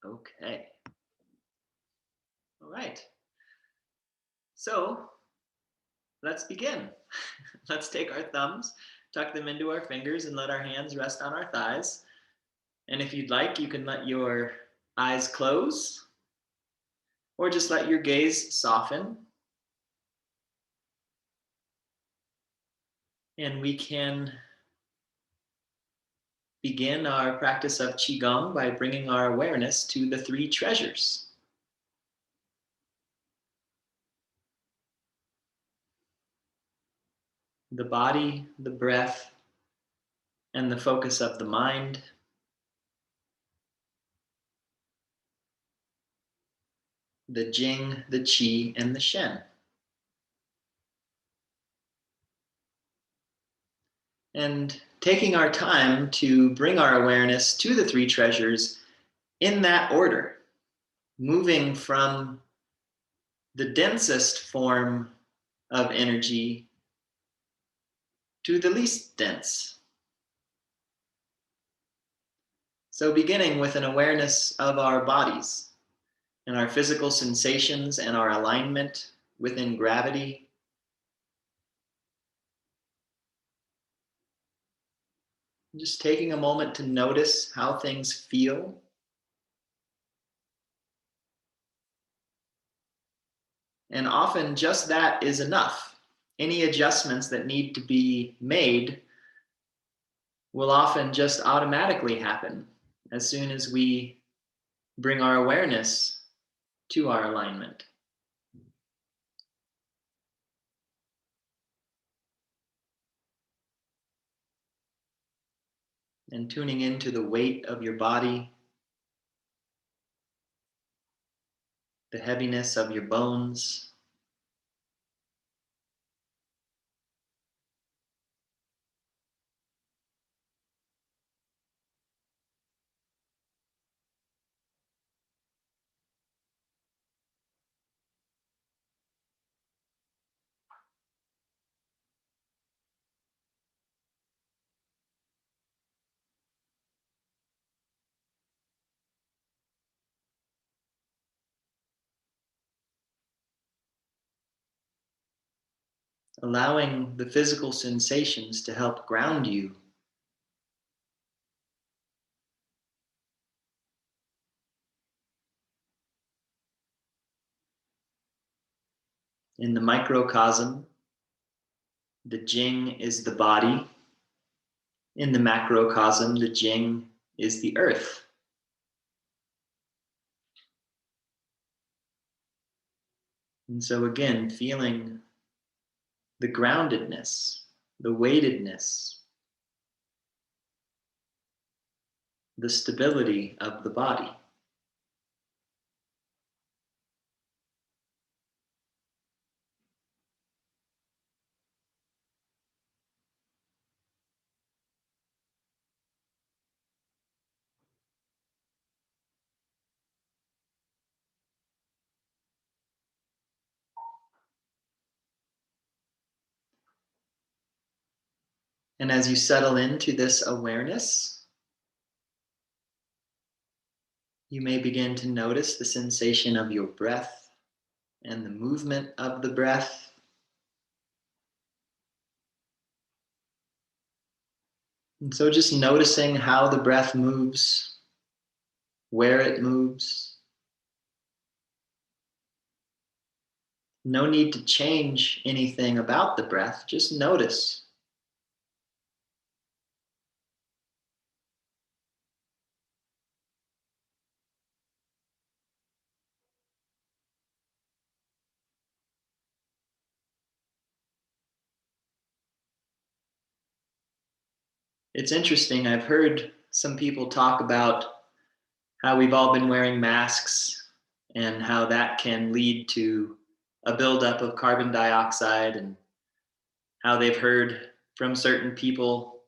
Okay. All right. So let's begin. Let's take our thumbs, tuck them into our fingers, and let our hands rest on our thighs. And if you'd like, you can let your eyes close or just let your gaze soften. And we can begin our practice of Qigong by bringing our awareness to the three treasures: the body, the breath, and the focus of the mind. The Jing, the Qi, and the Shen. And taking our time to bring our awareness to the three treasures in that order, moving from the densest form of energy to the least dense. So beginning with an awareness of our bodies and our physical sensations and our alignment within gravity. Just taking a moment to notice how things feel. And often just that is enough. Any adjustments that need to be made will often just automatically happen as soon as we bring our awareness to our alignment. And tuning into the weight of your body, the heaviness of your bones, allowing the physical sensations to help ground you. In the microcosm, the Jing is the body. In the macrocosm, the Jing is the earth. And so again, feeling the groundedness, the weightedness, the stability of the body. And as you settle into this awareness, you may begin to notice the sensation of your breath and the movement of the breath. And so just noticing how the breath moves, where it moves. No need to change anything about the breath, just notice. It's interesting, I've heard some people talk about how we've all been wearing masks and how that can lead to a buildup of carbon dioxide, and how they've heard from certain people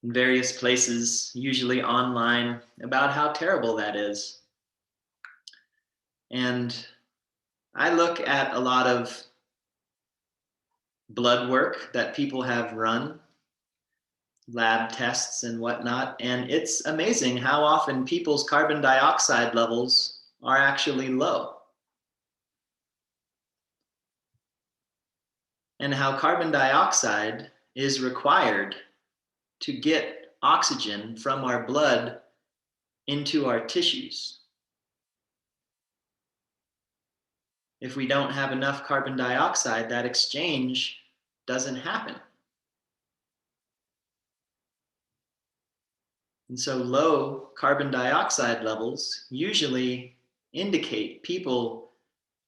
in various places, usually online, about how terrible that is. And I look at a lot of blood work that people have run, lab tests and whatnot. And it's amazing how often people's carbon dioxide levels are actually low. And how carbon dioxide is required to get oxygen from our blood into our tissues. If we don't have enough carbon dioxide, that exchange doesn't happen. And so low carbon dioxide levels usually indicate people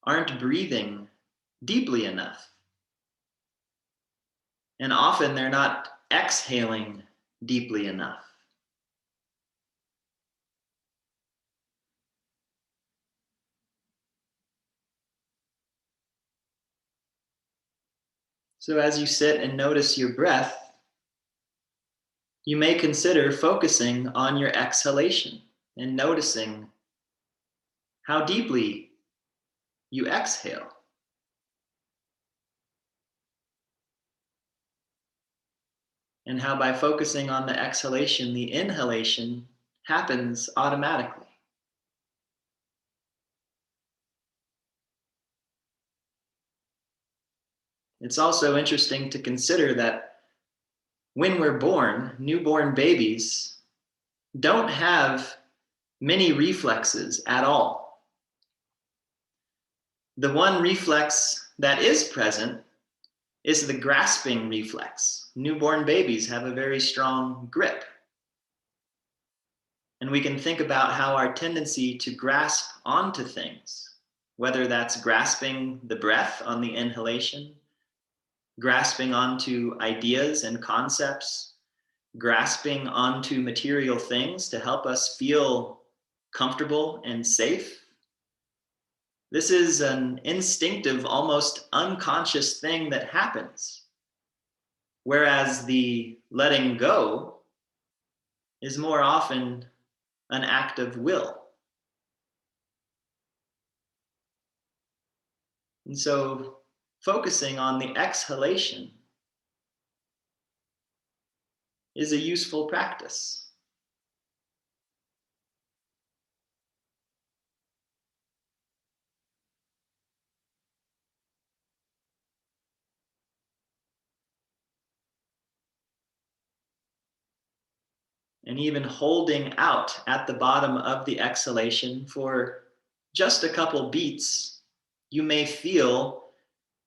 aren't breathing deeply enough. And often they're not exhaling deeply enough. So as you sit and notice your breath, you may consider focusing on your exhalation and noticing how deeply you exhale. And how by focusing on the exhalation, the inhalation happens automatically. It's also interesting to consider that when we're born, newborn babies don't have many reflexes at all. The one reflex that is present is the grasping reflex. Newborn babies have a very strong grip. And we can think about how our tendency to grasp onto things, whether that's grasping the breath on the inhalation, grasping onto ideas and concepts, grasping onto material things to help us feel comfortable and safe. This is an instinctive, almost unconscious thing that happens. Whereas the letting go is more often an act of will. And so focusing on the exhalation is a useful practice. And even holding out at the bottom of the exhalation for just a couple beats, you may feel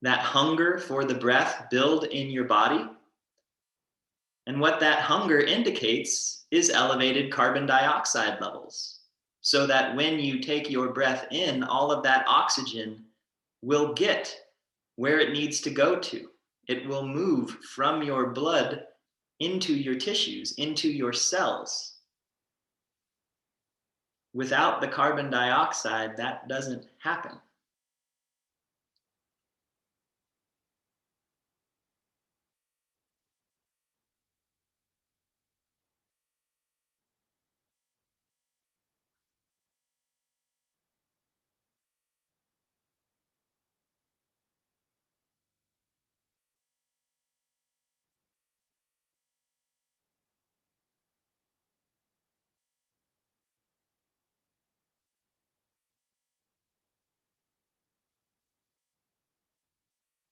that hunger for the breath build in your body. And what that hunger indicates is elevated carbon dioxide levels. So that when you take your breath in, all of that oxygen will get where it needs to go to. It will move from your blood into your tissues, into your cells. Without the carbon dioxide, that doesn't happen.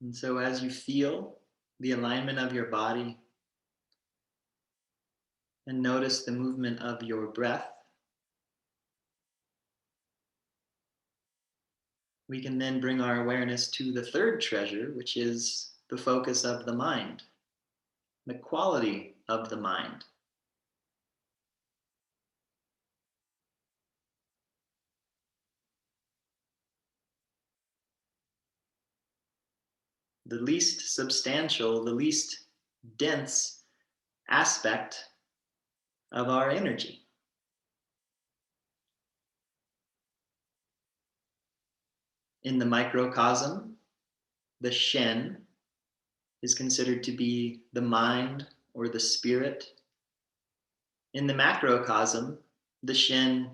And so as you feel the alignment of your body and notice the movement of your breath, we can then bring our awareness to the third treasure, which is the focus of the mind, the quality of the mind. The least substantial, the least dense aspect of our energy. In the microcosm, the Shen is considered to be the mind or the spirit. In the macrocosm, the Shen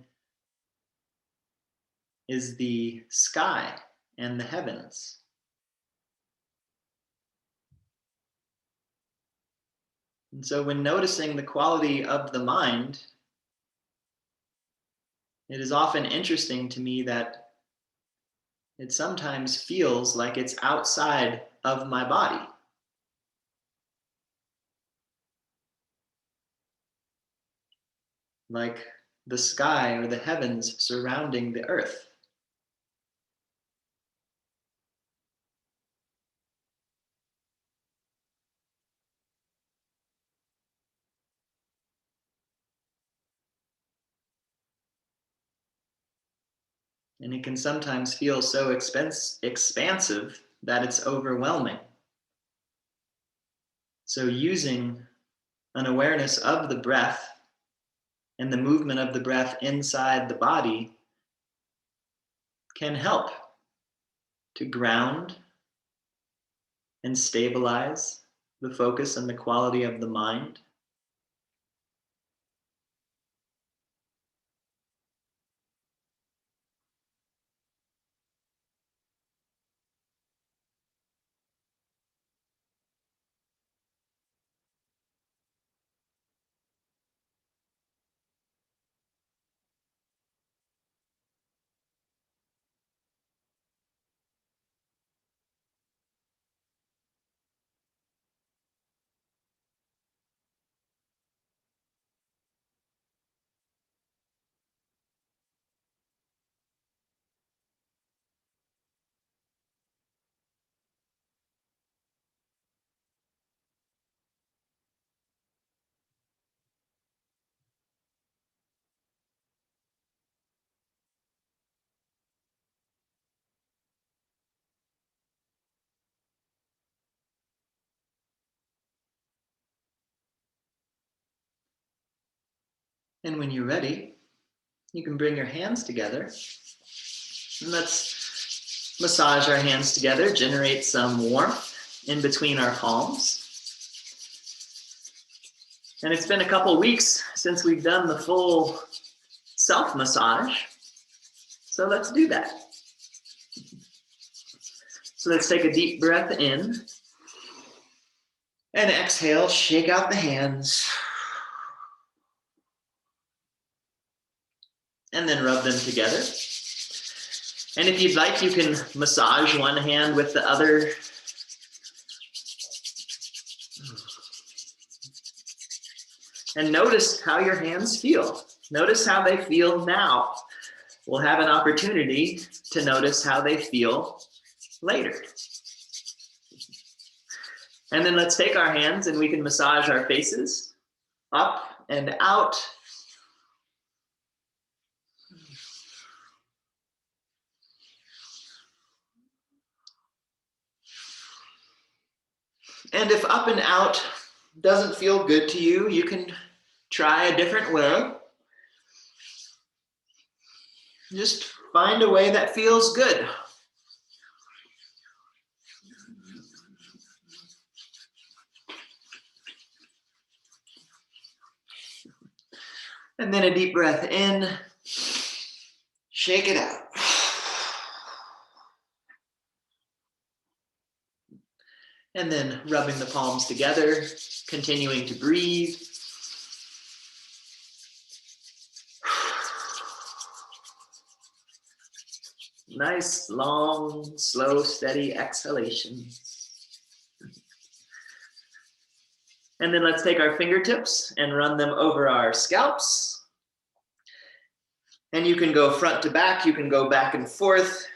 is the sky and the heavens. And so when noticing the quality of the mind, it is often interesting to me that it sometimes feels like it's outside of my body, like the sky or the heavens surrounding the earth. And it can sometimes feel so expansive that it's overwhelming. So using an awareness of the breath and the movement of the breath inside the body can help to ground and stabilize the focus and the quality of the mind. And when you're ready, you can bring your hands together. And let's massage our hands together, generate some warmth in between our palms. And it's been a couple weeks since we've done the full self-massage. So let's do that. So let's take a deep breath in. And exhale, shake out the hands. And then rub them together. And if you'd like, you can massage one hand with the other. And notice how your hands feel. Notice how they feel now. We'll have an opportunity to notice how they feel later. And then let's take our hands and we can massage our faces up and out. And if up and out doesn't feel good to you, you can try a different way. Just find a way that feels good. And then a deep breath in, shake it out. And then rubbing the palms together, continuing to breathe. Nice, long, slow, steady exhalation. And then let's take our fingertips and run them over our scalps. And you can go front to back, you can go back and forth.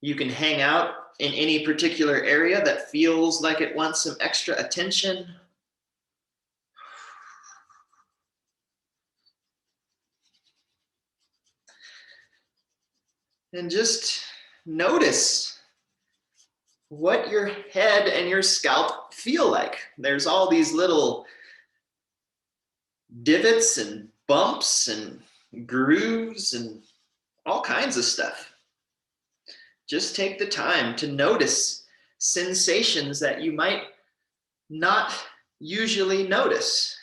You can hang out in any particular area that feels like it wants some extra attention. And just notice what your head and your scalp feel like. There's all these little divots and bumps and grooves and all kinds of stuff. Just take the time to notice sensations that you might not usually notice.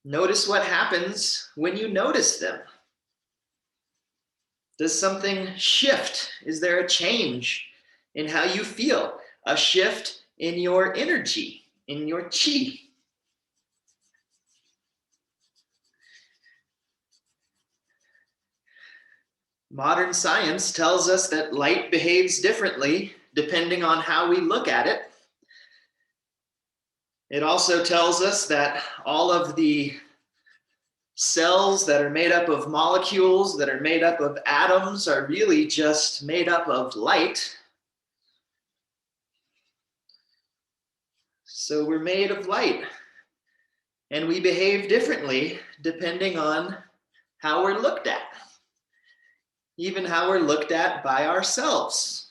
Notice what happens when you notice them. Does something shift? Is there a change in how you feel? A shift in your energy in your chi. Modern science tells us that light behaves differently depending on how we look at it. It also tells us that all of the cells that are made up of molecules, that are made up of atoms, are really just made up of light. So we're made of light, and we behave differently depending on how we're looked at, even how we're looked at by ourselves.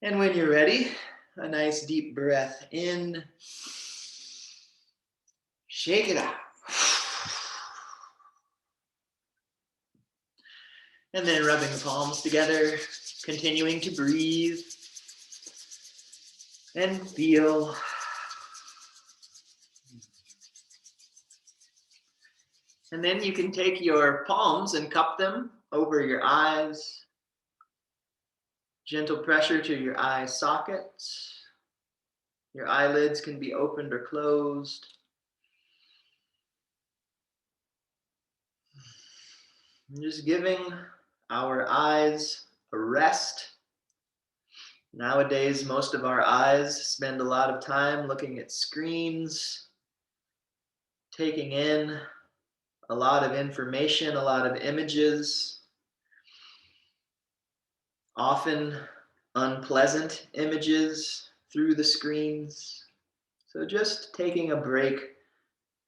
And when you're ready, a nice deep breath in, shake it out. And then rubbing the palms together, continuing to breathe and feel. And then you can take your palms and cup them over your eyes. Gentle pressure to your eye sockets. Your eyelids can be opened or closed. And just giving our eyes a rest. Nowadays, most of our eyes spend a lot of time looking at screens, taking in a lot of information, a lot of images, often unpleasant images through the screens. So just taking a break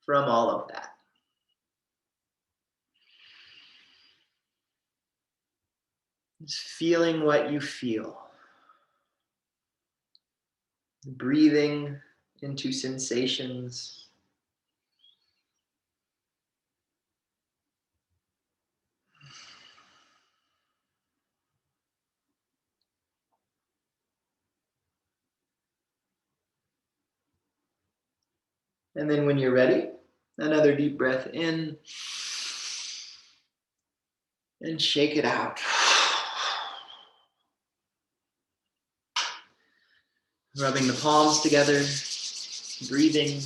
from all of that. Just feeling what you feel. Breathing into sensations. And then when you're ready, another deep breath in and shake it out. Rubbing the palms together, breathing.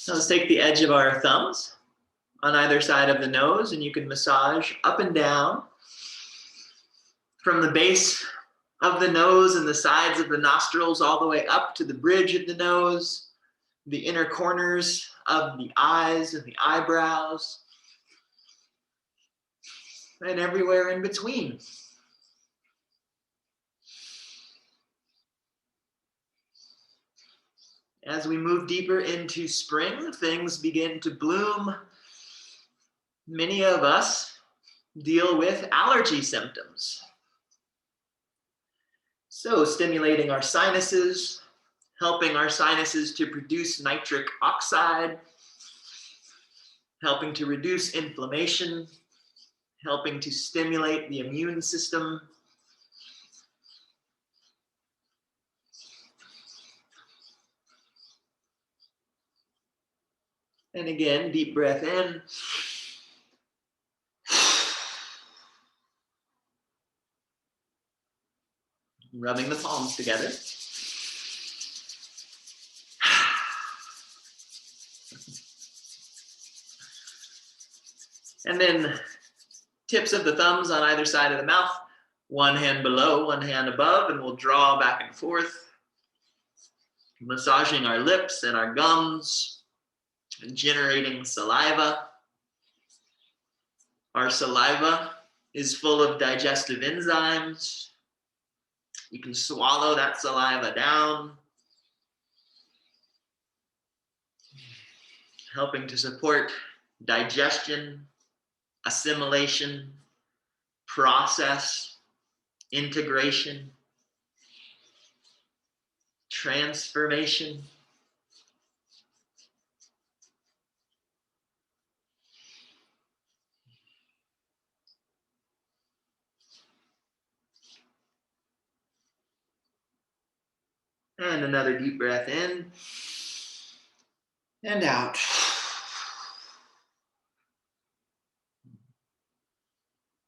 Now let's take the edge of our thumbs on either side of the nose, and you can massage up and down from the base of the nose and the sides of the nostrils all the way up to the bridge of the nose, the inner corners of the eyes and the eyebrows, and everywhere in between. As we move deeper into spring, things begin to bloom. Many of us deal with allergy symptoms. So stimulating our sinuses, helping our sinuses to produce nitric oxide, helping to reduce inflammation, helping to stimulate the immune system. And again, deep breath in. Rubbing the palms together. And then tips of the thumbs on either side of the mouth, one hand below, one hand above, and we'll draw back and forth, massaging our lips and our gums, and generating saliva. Our saliva is full of digestive enzymes. You can swallow that saliva down, helping to support digestion, assimilation, process, integration, transformation. And another deep breath in and out.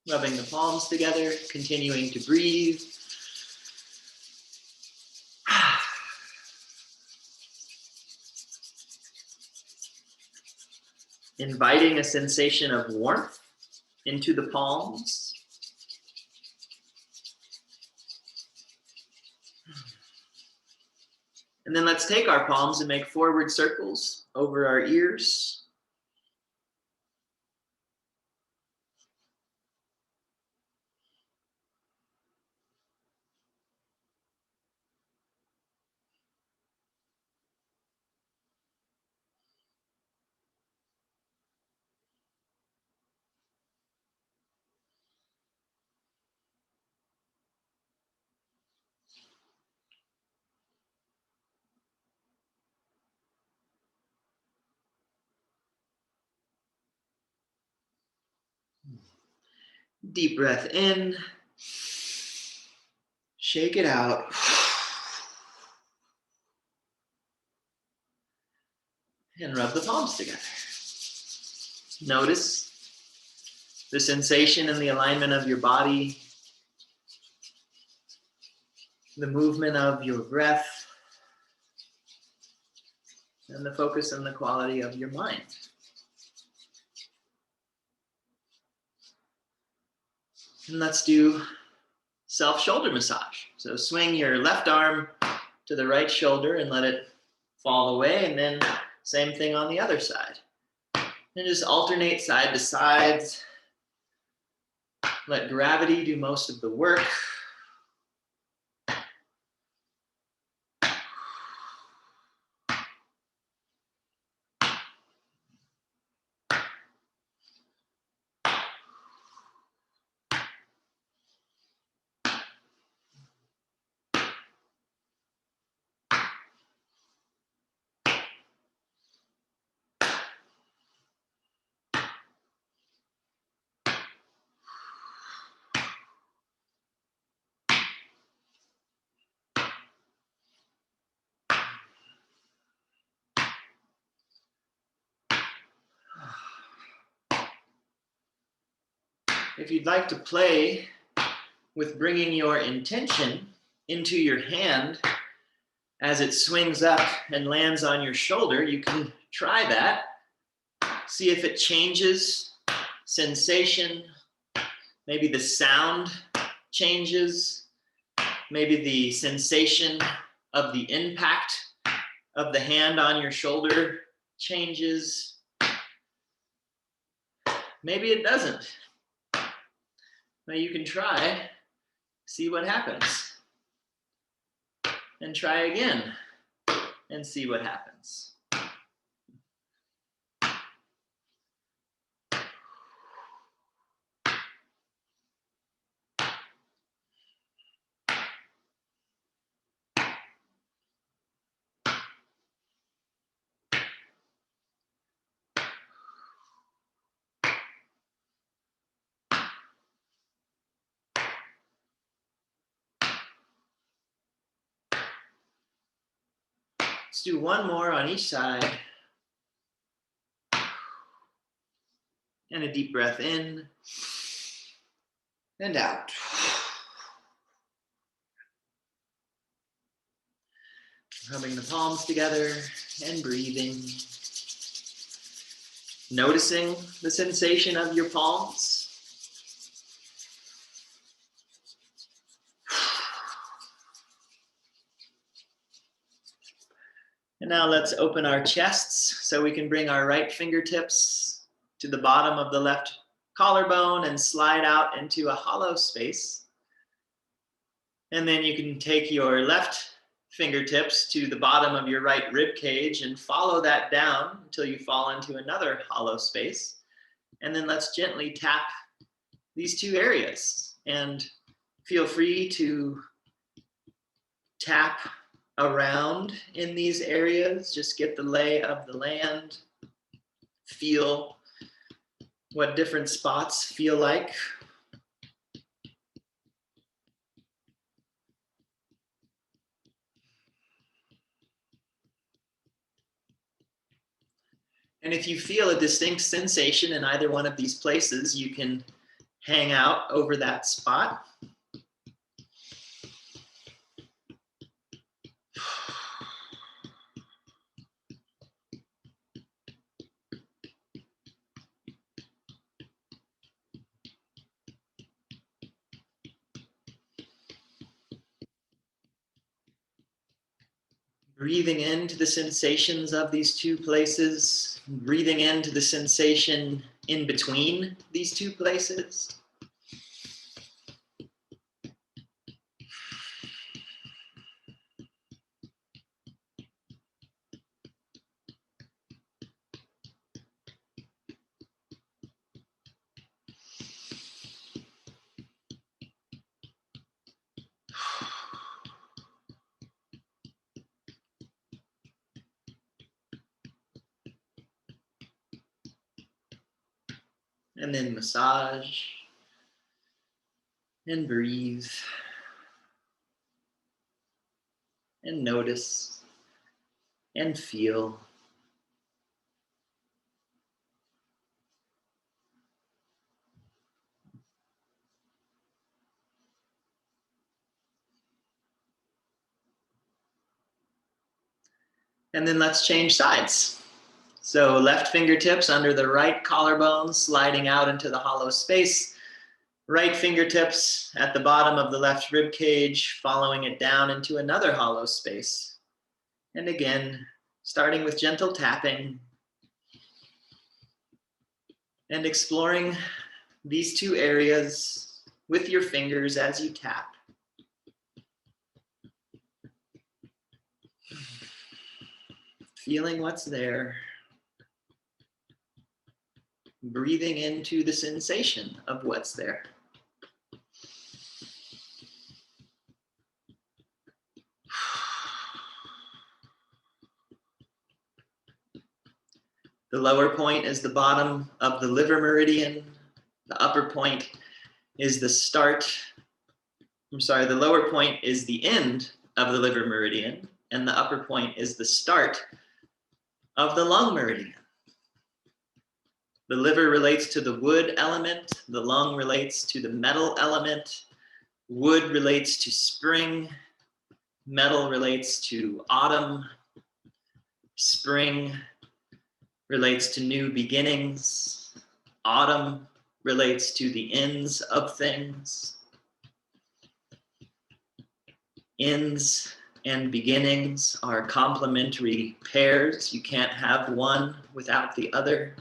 Rubbing the palms together, continuing to breathe. Inviting a sensation of warmth into the palms. And then let's take our palms and make forward circles over our ears. Deep breath in. Shake it out. And rub the palms together. Notice the sensation and the alignment of your body, the movement of your breath, and the focus and the quality of your mind. And let's do self-shoulder massage. So swing your left arm to the right shoulder and let it fall away, and then same thing on the other side. And just alternate side to sides. Let gravity do most of the work. If you'd like to play with bringing your intention into your hand as it swings up and lands on your shoulder, you can try that. See if it changes sensation. Maybe the sound changes. Maybe the sensation of the impact of the hand on your shoulder changes. Maybe it doesn't. Now you can try, see what happens. And try again and see what happens. Let's do one more on each side. And a deep breath in and out. Rubbing the palms together and breathing. Noticing the sensation of your palms. And now let's open our chests so we can bring our right fingertips to the bottom of the left collarbone and slide out into a hollow space. And then you can take your left fingertips to the bottom of your right rib cage and follow that down until you fall into another hollow space. And then let's gently tap these two areas. And feel free to tap around in these areas. Just get the lay of the land. Feel what different spots feel like. And if you feel a distinct sensation in either one of these places, you can hang out over that spot. Breathing into the sensations of these two places, breathing into the sensation in between these two places. And then massage and breathe and notice and feel. And then let's change sides. So left fingertips under the right collarbone, sliding out into the hollow space. Right fingertips at the bottom of the left rib cage, following it down into another hollow space. And again, starting with gentle tapping and exploring these two areas with your fingers as you tap. Feeling what's there. Breathing into the sensation of what's there. The lower point is the bottom of the liver meridian. The upper point is the the lower point is the end of the liver meridian, and the upper point is the start of the lung meridian. The liver relates to the wood element, the lung relates to the metal element, wood relates to spring, metal relates to autumn, spring relates to new beginnings, autumn relates to the ends of things. Ends and beginnings are complementary pairs. You can't have one without the other.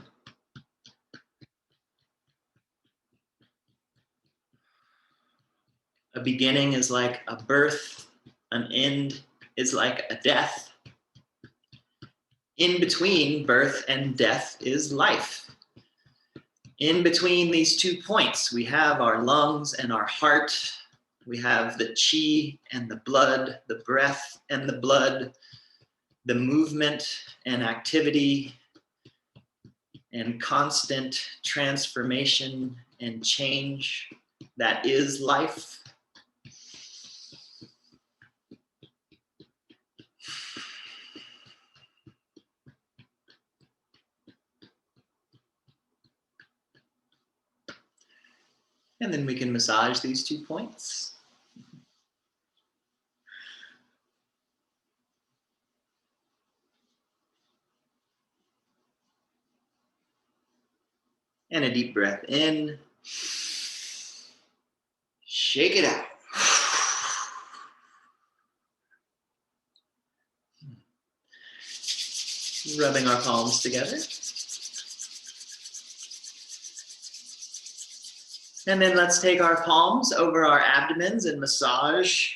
A beginning is like a birth, an end is like a death. In between birth and death is life. In between these 2 points, we have our lungs and our heart. We have the chi and the blood, the breath and the blood, the movement and activity, and constant transformation and change that is life. And then we can massage these 2 points. And a deep breath in. Shake it out. Rubbing our palms together. And then let's take our palms over our abdomens and massage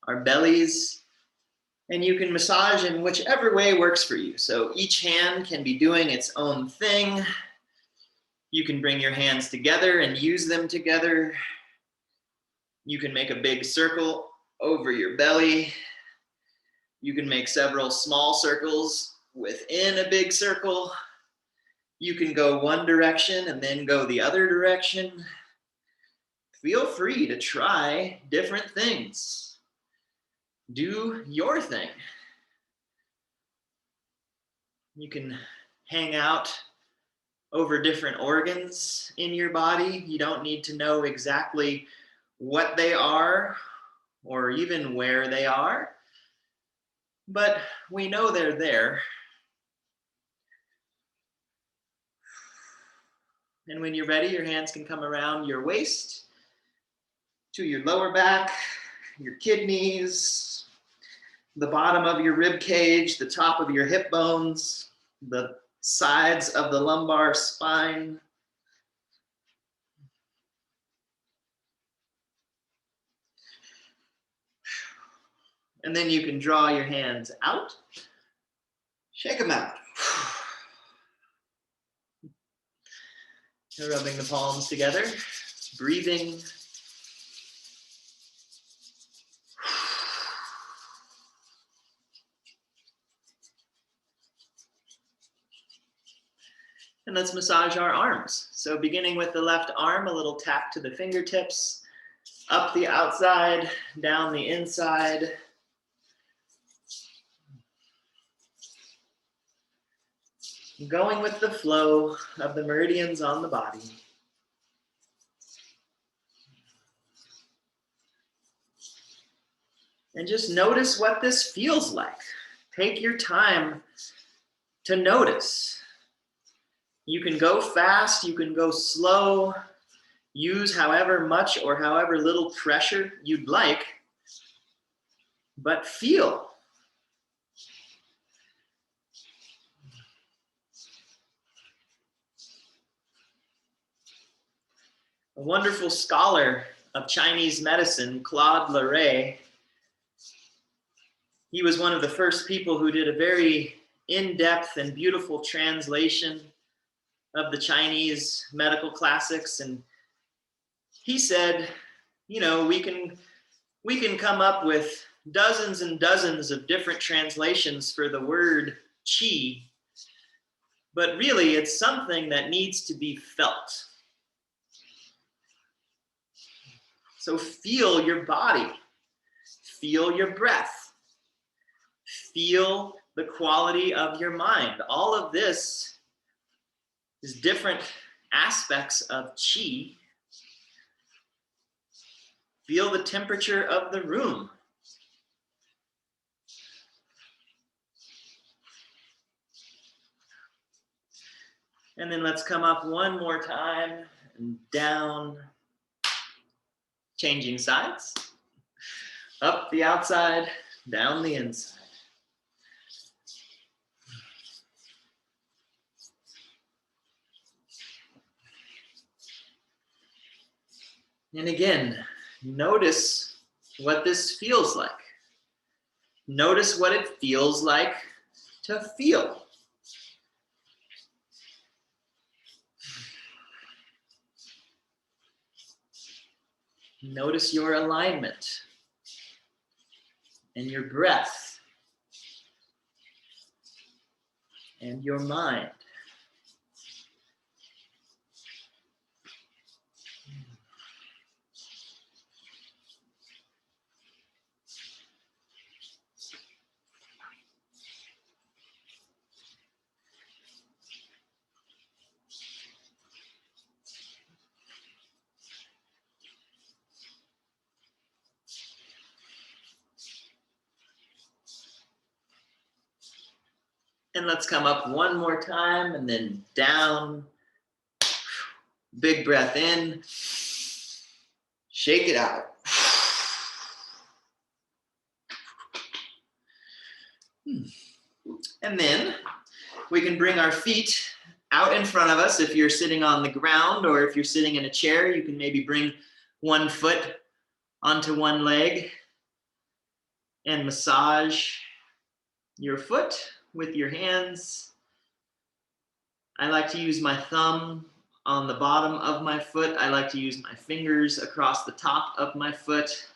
our bellies. And you can massage in whichever way works for you. So each hand can be doing its own thing. You can bring your hands together and use them together. You can make a big circle over your belly. You can make several small circles within a big circle. You can go one direction and then go the other direction. Feel free to try different things. Do your thing. You can hang out over different organs in your body. You don't need to know exactly what they are or even where they are, but we know they're there. And when you're ready, your hands can come around your waist to your lower back, your kidneys, the bottom of your rib cage, the top of your hip bones, the sides of the lumbar spine. And then you can draw your hands out, shake them out. Rubbing the palms together, breathing. And let's massage our arms. So beginning with the left arm, a little tap to the fingertips, up the outside, down the inside. Going with the flow of the meridians on the body. And just notice what this feels like. Take your time to notice. You can go fast, you can go slow, use however much or however little pressure you'd like, but feel. A wonderful scholar of Chinese medicine, Claude Leray, he was one of the first people who did a very in-depth and beautiful translation of the Chinese medical classics. And he said, you know, we can come up with dozens and dozens of different translations for the word qi, but really it's something that needs to be felt. So feel your body, feel your breath, feel the quality of your mind. All of this is different aspects of qi. Feel the temperature of the room. And then let's come up one more time and down. Changing sides, up the outside, down the inside. And again, notice what this feels like. Notice what it feels like to feel. Notice your alignment and your breath and your mind. And let's come up one more time and then down. Big breath in. Shake it out. And then we can bring our feet out in front of us. If you're sitting on the ground or if you're sitting in a chair, you can maybe bring one foot onto one leg and massage your foot with your hands. I like to use my thumb on the bottom of my foot. I like to use my fingers across the top of my foot.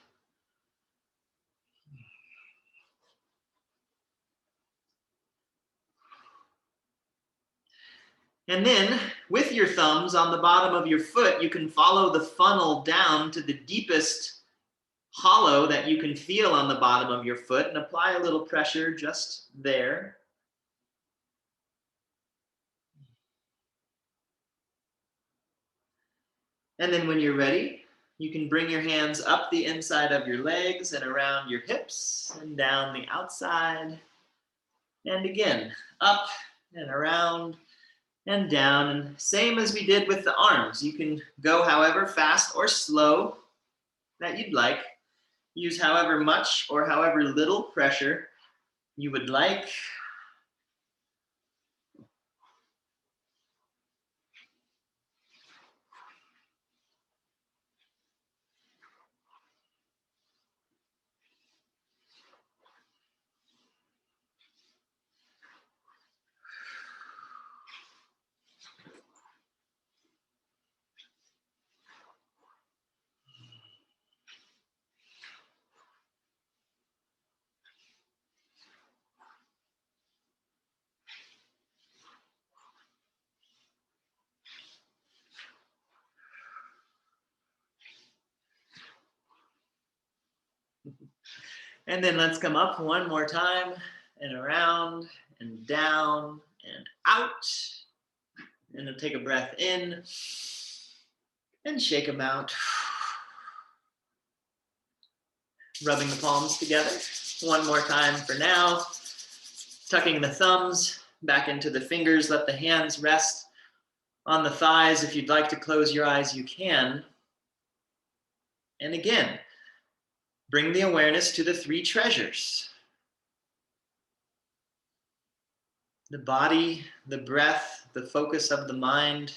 And then with your thumbs on the bottom of your foot, you can follow the funnel down to the deepest hollow that you can feel on the bottom of your foot and apply a little pressure just there. And then when you're ready, you can bring your hands up the inside of your legs and around your hips and down the outside. And again, up and around and down. And same as we did with the arms. You can go however fast or slow that you'd like. Use however much or however little pressure you would like. And then let's come up one more time and around and down and out. And then take a breath in and shake them out. Rubbing the palms together. One more time for now. Tucking the thumbs back into the fingers. Let the hands rest on the thighs. If you'd like to close your eyes, you can. And again, bring the awareness to the three treasures: the body, the breath, the focus of the mind.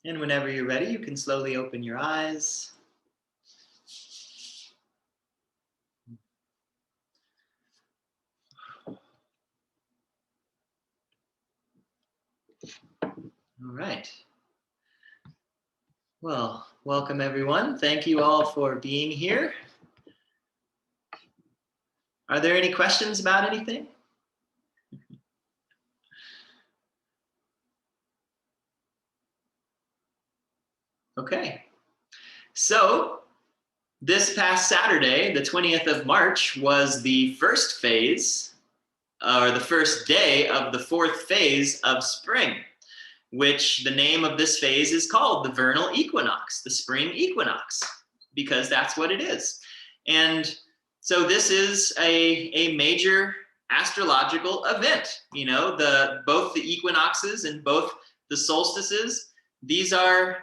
And whenever you're ready, you can slowly open your eyes. All right. Well, welcome everyone. Thank you all for being here. Are there any questions about anything? Okay. So this past Saturday, the 20th of March, was the first phase, or the first day of the fourth phase of spring, which the name of this phase is called the vernal equinox, the spring equinox, because that's what it is. And so this is a major astrological event. You know, both the equinoxes and both the solstices, these are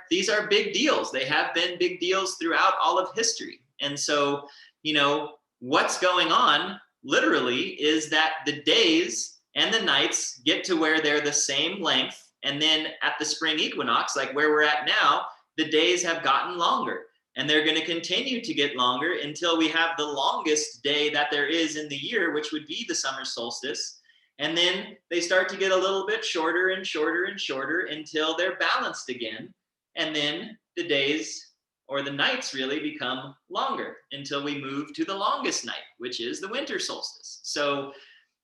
big deals. They have been big deals throughout all of history. And so, you know, what's going on literally is that the days and the nights get to where they're the same length. And then at the spring equinox, like where we're at now, the days have gotten longer. And they're going to continue to get longer until we have the longest day that there is in the year, which would be the summer solstice. And then they start to get a little bit shorter and shorter and shorter until they're balanced again. And then the days, or the nights, really become longer until we move to the longest night, which is the winter solstice. So,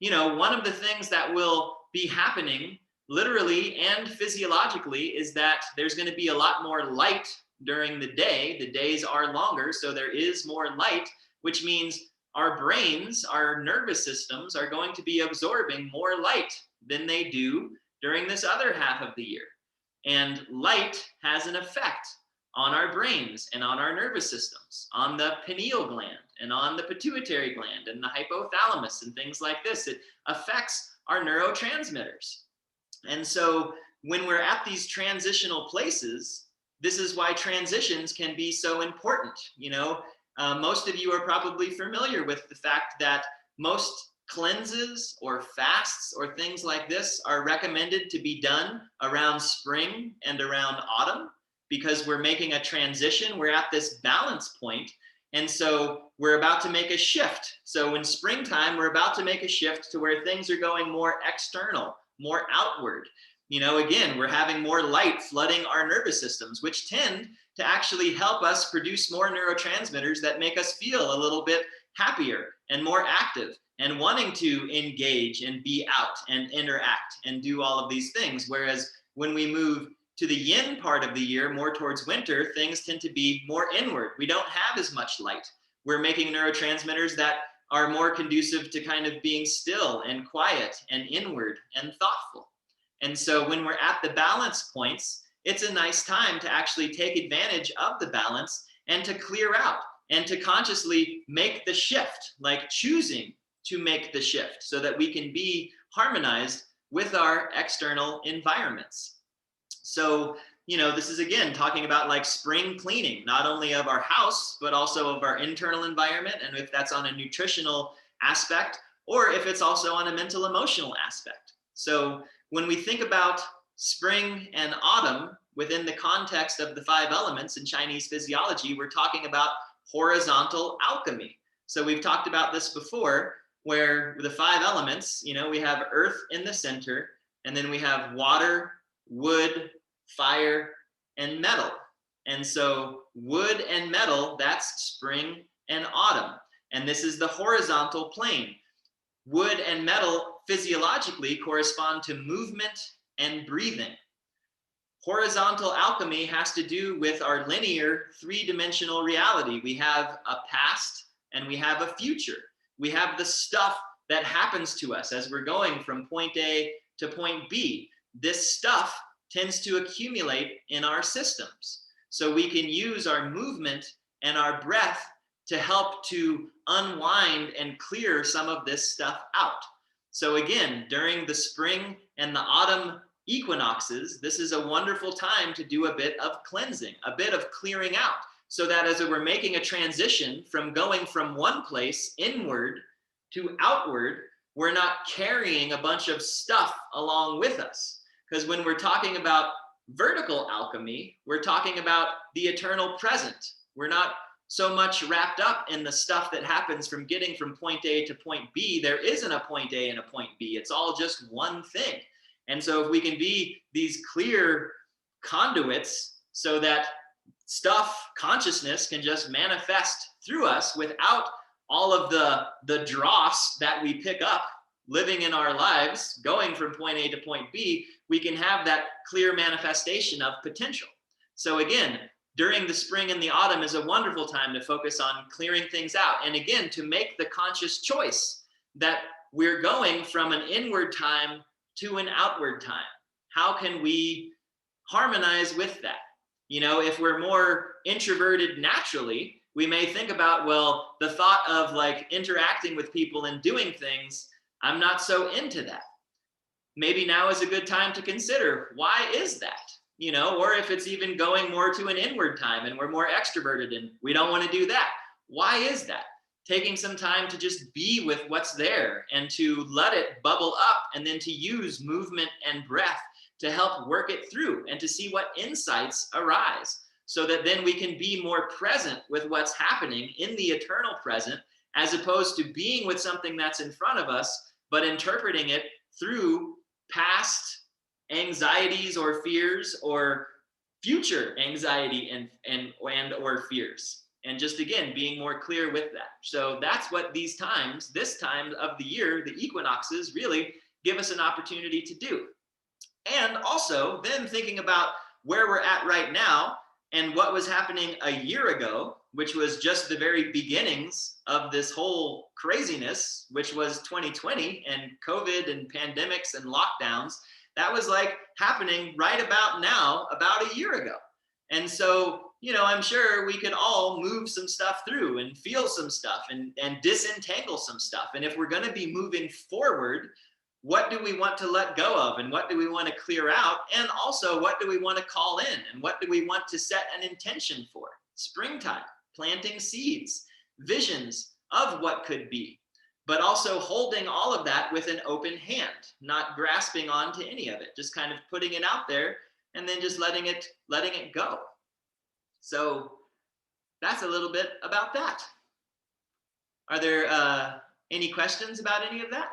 you know, one of the things that will be happening literally and physiologically is that there's going to be a lot more light during the day. The days are longer, so there is more light, which means our brains, our nervous systems are going to be absorbing more light than they do during this other half of the year. And light has an effect on our brains and on our nervous systems, on the pineal gland and on the pituitary gland and the hypothalamus and things like this. It affects our neurotransmitters. And so when we're at these transitional places, this is why transitions can be so important. You know, most of you are probably familiar with the fact that most cleanses or fasts or things like this are recommended to be done around spring and around autumn, because we're making a transition. We're at this balance point. And so we're about to make a shift. So in springtime, we're about to make a shift to where things are going more external, more outward. You know, again, we're having more light flooding our nervous systems, which tend to actually help us produce more neurotransmitters that make us feel a little bit happier and more active and wanting to engage and be out and interact and do all of these things. Whereas when we move to the yin part of the year, more towards winter, things tend to be more inward. We don't have as much light. We're making neurotransmitters that are more conducive to kind of being still and quiet and inward and thoughtful. And so when we're at the balance points, it's a nice time to actually take advantage of the balance and to clear out and to consciously make the shift, like choosing to make the shift so that we can be harmonized with our external environments. So, this is again talking about like spring cleaning, not only of our house, but also of our internal environment. And if that's on a nutritional aspect, or if it's also on a mental emotional aspect. So when we think about spring and autumn within the context of the 5 elements in Chinese physiology, we're talking about horizontal alchemy. So we've talked about this before, where the 5 elements, we have earth in the center, and then we have water, wood, fire, and metal. And so wood and metal, that's spring and autumn. And this is the horizontal plane. Wood and metal physiologically correspond to movement and breathing. Horizontal alchemy has to do with our linear 3-dimensional reality. We have a past and we have a future. We have the stuff that happens to us as we're going from point A to point B. This stuff tends to accumulate in our systems. So we can use our movement and our breath to help to unwind and clear some of this stuff out. So again, during the spring and the autumn equinoxes, this is a wonderful time to do a bit of cleansing, a bit of clearing out, so that as we're making a transition from going from one place inward to outward, we're not carrying a bunch of stuff along with us. Because when we're talking about vertical alchemy, we're talking about the eternal present. We're not so much wrapped up in the stuff that happens from getting from point A to point B. There isn't a point A and a point B. It's all just one thing. And so if we can be these clear conduits so that stuff, consciousness can just manifest through us without all of the dross that we pick up living in our lives, going from point A to point B, we can have that clear manifestation of potential. So again, during the spring and the autumn is a wonderful time to focus on clearing things out. And again, to make the conscious choice that we're going from an inward time to an outward time. How can we harmonize with that? If we're more introverted naturally, we may think about, well, the thought of like interacting with people and doing things, I'm not so into that. Maybe now is a good time to consider, why is that? Or if it's even going more to an inward time and we're more extroverted and we don't want to do that. Why is that? Taking some time to just be with what's there and to let it bubble up, and then to use movement and breath to help work it through and to see what insights arise, so that then we can be more present with what's happening in the eternal present, as opposed to being with something that's in front of us, but interpreting it through past anxieties or fears or future anxiety and or fears. And just again, being more clear with that. So that's what this time of the year, the equinoxes, really give us an opportunity to do. And also then thinking about where we're at right now and what was happening a year ago, which was just the very beginnings of this whole craziness, which was 2020 and COVID and pandemics and lockdowns. That was like happening right about now, about a year ago. And so, I'm sure we could all move some stuff through and feel some stuff and disentangle some stuff. And if we're going to be moving forward, what do we want to let go of, and what do we want to clear out? And also, what do we want to call in, and what do we want to set an intention for? Springtime, planting seeds, visions of what could be, but also holding all of that with an open hand, not grasping onto any of it, just kind of putting it out there and then just letting it go. So that's a little bit about that. Are there any questions about any of that?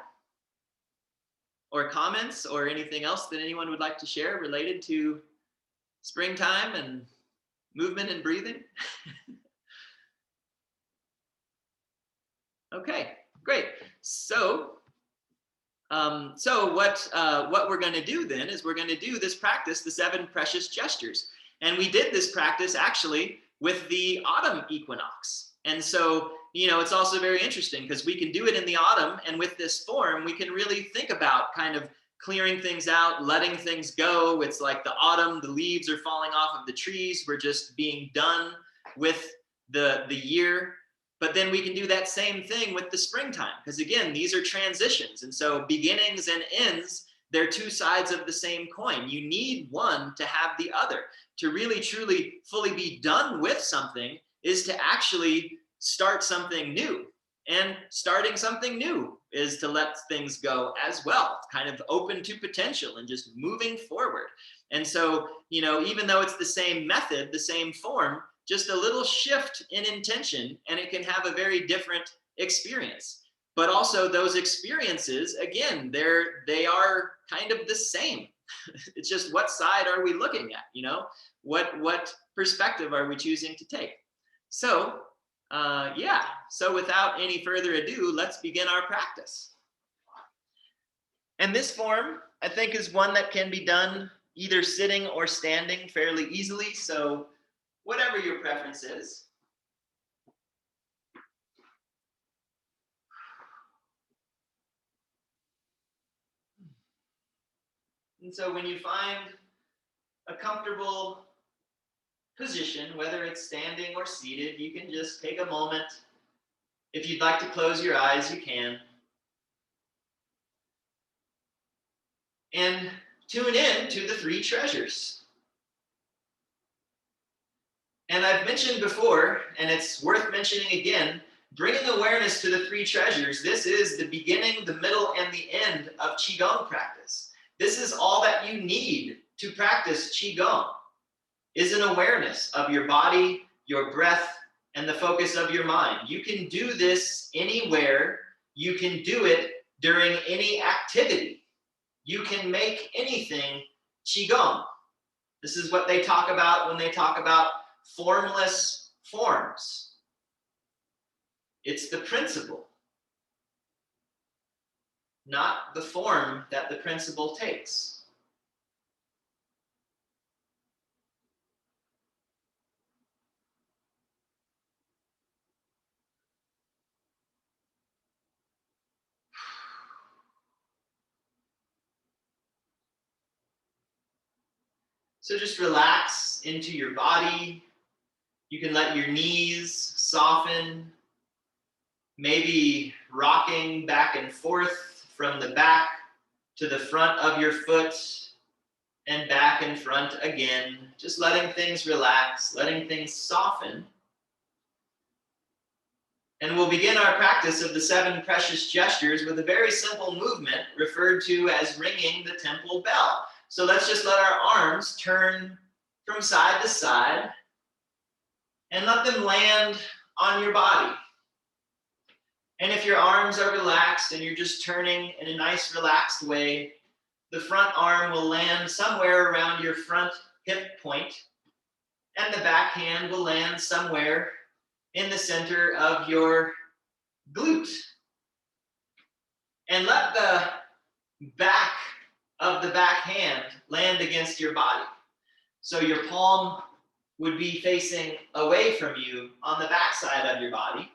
Or comments or anything else that anyone would like to share related to springtime and movement and breathing? Okay, great. So So what we're going to do then is we're going to do this practice, the 7 precious gestures. And we did this practice actually with the autumn equinox. And so, it's also very interesting because we can do it in the autumn, and with this form, we can really think about kind of clearing things out, letting things go. It's like the autumn, the leaves are falling off of the trees. We're just being done with the year. But then we can do that same thing with the springtime, because again, these are transitions. And so beginnings and ends, they're 2 sides of the same coin. You need one to have the other. To really, truly, fully be done with something is to actually start something new. And starting something new is to let things go as well, kind of open to potential and just moving forward. And so, even though it's the same method, the same form, just a little shift in intention, and it can have a very different experience. But also those experiences, again, they are kind of the same. It's just, what side are we looking at? What perspective are we choosing to take? So yeah, so without any further ado, let's begin our practice. And this form, I think, is one that can be done either sitting or standing fairly easily. So whatever your preference is. And so when you find a comfortable position, whether it's standing or seated, you can just take a moment. If you'd like to close your eyes, you can. And tune in to the 3 treasures. And I've mentioned before, and it's worth mentioning again, bringing awareness to the 3 treasures. This is the beginning, the middle, and the end of Qigong practice. This is all that you need to practice Qigong, is an awareness of your body, your breath, and the focus of your mind. You can do this anywhere. You can do it during any activity. You can make anything Qigong. This is what they talk about when they talk about formless forms. It's the principle, not the form that the principle takes. So just relax into your body. You can let your knees soften, maybe rocking back and forth from the back to the front of your foot and back and front again, just letting things relax, letting things soften. And we'll begin our practice of the 7 precious gestures with a very simple movement referred to as ringing the temple bell. So let's just let our arms turn from side to side and let them land on your body. And if your arms are relaxed and you're just turning in a nice relaxed way, the front arm will land somewhere around your front hip point, and the back hand will land somewhere in the center of your glute. And let the back of the back hand land against your body. So your palm would be facing away from you on the back side of your body.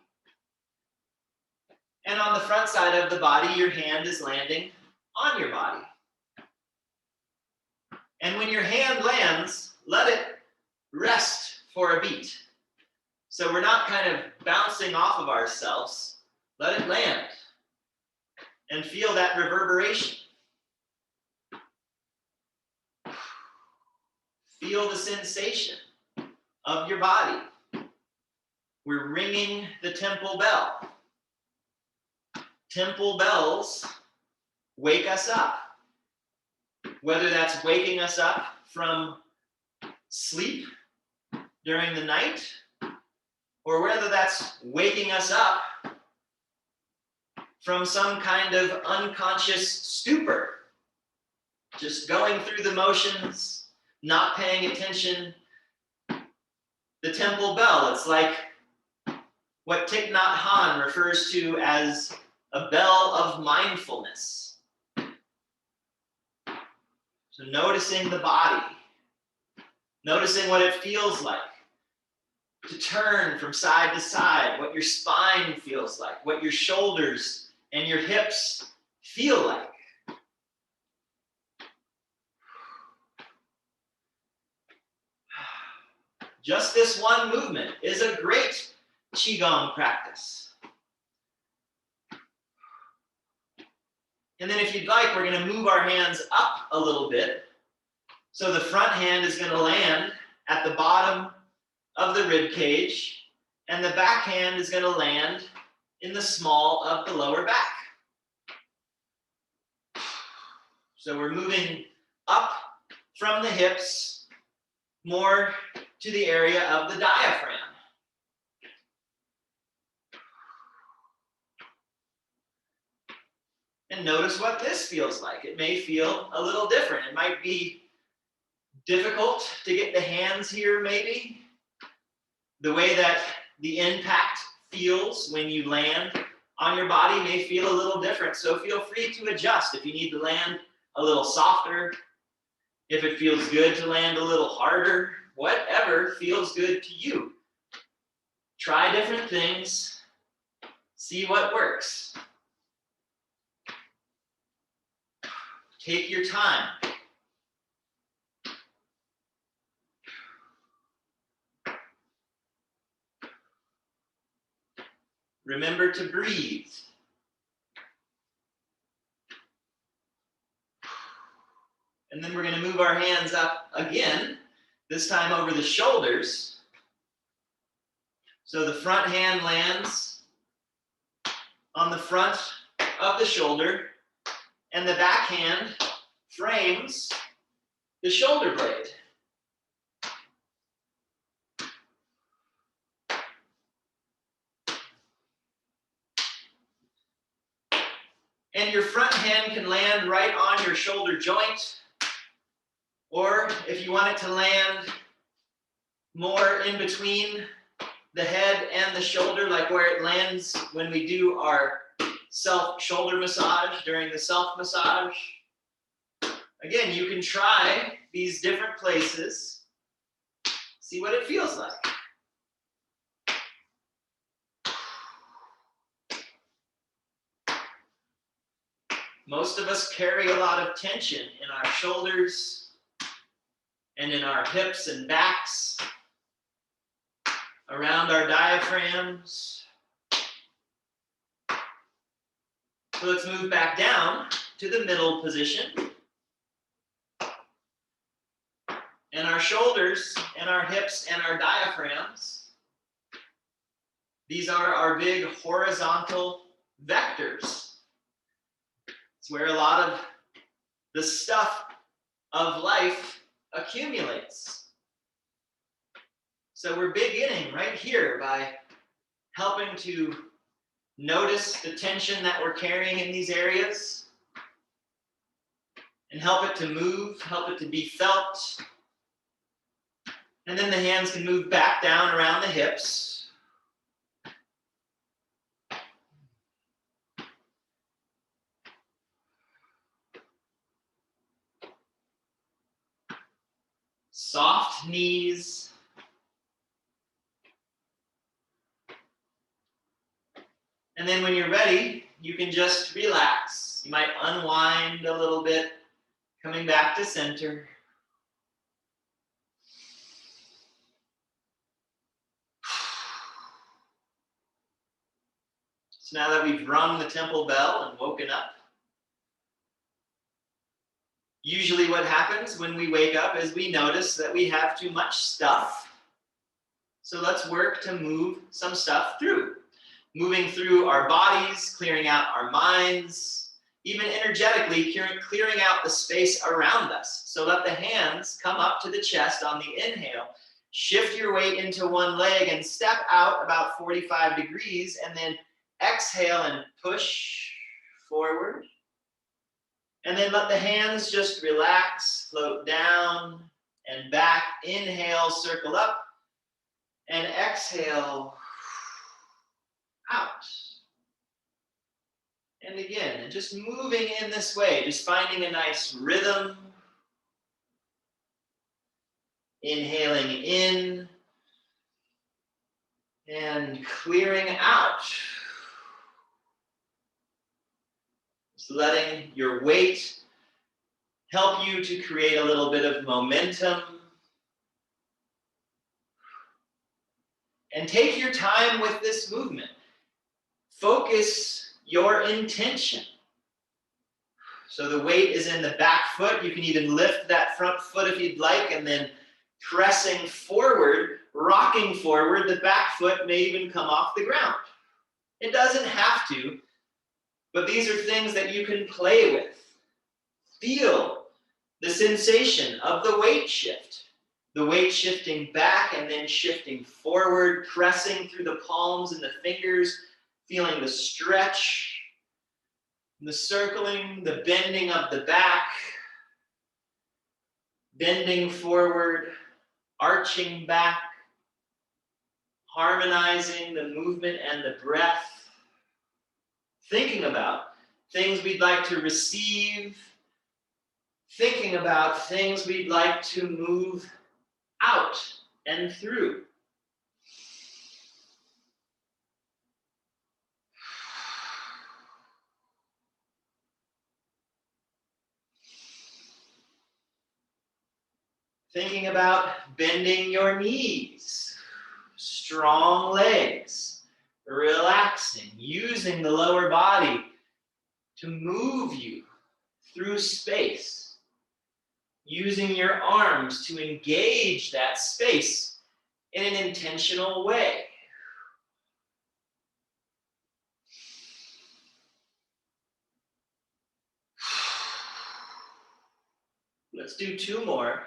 And on the front side of the body, your hand is landing on your body. And when your hand lands, let it rest for a beat. So we're not kind of bouncing off of ourselves. Let it land and feel that reverberation. Feel the sensation of your body. We're ringing the temple bell. Temple bells wake us up. Whether that's waking us up from sleep during the night, or whether that's waking us up from some kind of unconscious stupor, just going through the motions, not paying attention. The temple bell, it's like what Thich Nhat Hanh refers to as a bell of mindfulness. So noticing the body, noticing what it feels like to turn from side to side, what your spine feels like, what your shoulders and your hips feel like. Just this one movement is a great Qigong practice. And then if you'd like, we're going to move our hands up a little bit. So the front hand is going to land at the bottom of the rib cage, and the back hand is going to land in the small of the lower back. So we're moving up from the hips more to the area of the diaphragm. And notice what this feels like. It may feel a little different. It might be difficult to get the hands here, maybe. The way that the impact feels when you land on your body may feel a little different. So feel free to adjust if you need to land a little softer, if it feels good to land a little harder, whatever feels good to you. Try different things, see what works. Take your time. Remember to breathe. And then we're going to move our hands up again, this time over the shoulders. So the front hand lands on the front of the shoulder, and the back hand frames the shoulder blade. And your front hand can land right on your shoulder joint, or if you want it to land more in between the head and the shoulder, like where it lands when we do our self-shoulder massage during the self-massage. Again, you can try these different places, see what it feels like. Most of us carry a lot of tension in our shoulders and in our hips and backs, around our diaphragms. So let's move back down to the middle position. And our shoulders and our hips and our diaphragms, these are our big horizontal vectors. It's where a lot of the stuff of life accumulates. So we're beginning right here by helping to notice the tension that we're carrying in these areas and help it to move, help it to be felt. And then the hands can move back down around the hips. Soft knees. And then when you're ready, you can just relax. You might unwind a little bit, coming back to center. So now that we've rung the temple bell and woken up, usually what happens when we wake up is we notice that we have too much stuff. So let's work to move some stuff through. Moving through our bodies, clearing out our minds, even energetically clearing out the space around us. So let the hands come up to the chest on the inhale. Shift your weight into one leg and step out about 45 degrees, and then exhale and push forward. And then let the hands just relax, float down and back. Inhale, circle up, and exhale out. And again, and just moving in this way, just finding a nice rhythm, Inhaling in and clearing out. Just letting your weight help you to create a little bit of momentum. And take your time with this movement. Focus your intention. So the weight is in the back foot. You can even lift that front foot if you'd like, and then pressing forward, rocking forward, the back foot may even come off the ground. It doesn't have to, but these are things that you can play with. Feel the sensation of the weight shift. The weight shifting back and then shifting forward, pressing through the palms and the fingers, feeling the stretch, the circling, the bending of the back, bending forward, arching back, harmonizing the movement and the breath, thinking about things we'd like to receive, thinking about things we'd like to move out and through. Thinking about bending your knees, strong legs, relaxing, using the lower body to move you through space, using your arms to engage that space in an intentional way. Let's do 2 more.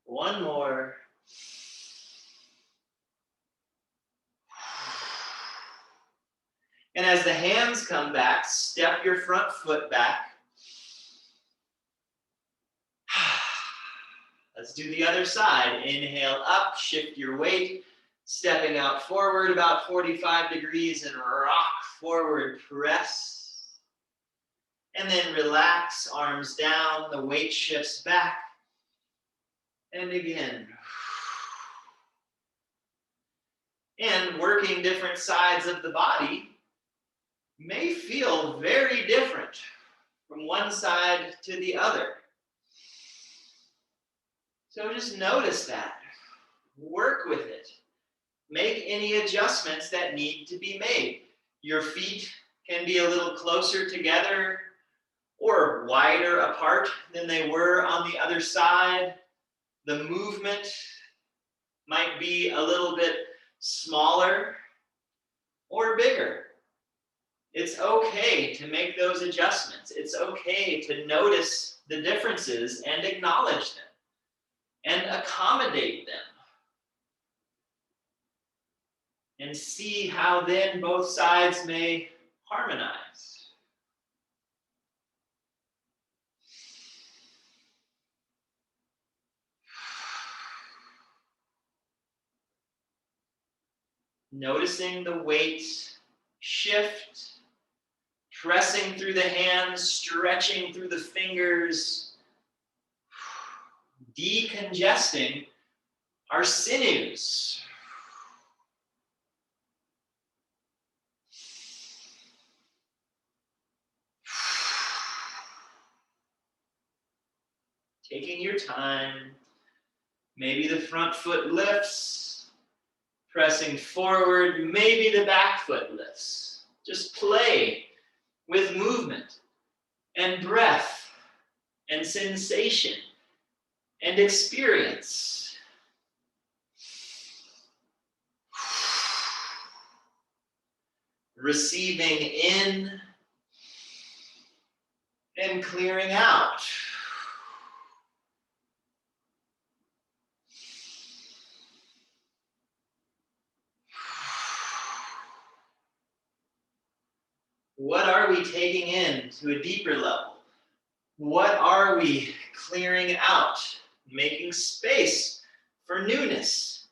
One more. And as the hands come back, step your front foot back. Let's do the other side. Inhale up, shift your weight, stepping out forward about 45 degrees and rock forward, press. And then relax, arms down, the weight shifts back. And again. And working different sides of the body may feel very different from one side to the other. So just notice that. Work with it. Make any adjustments that need to be made. Your feet can be a little closer together or wider apart than they were on the other side. The movement might be a little bit smaller or bigger. It's okay to make those adjustments. It's okay to notice the differences and acknowledge them and accommodate them. And see how then both sides may harmonize. Noticing the weight shift, pressing through the hands, stretching through the fingers, decongesting our sinews. Taking your time, maybe the front foot lifts, pressing forward, maybe the back foot lifts. Just play with movement and breath and sensation and experience. Receiving in and clearing out. What are we taking in to a deeper level? What are we clearing out? Making space for newness.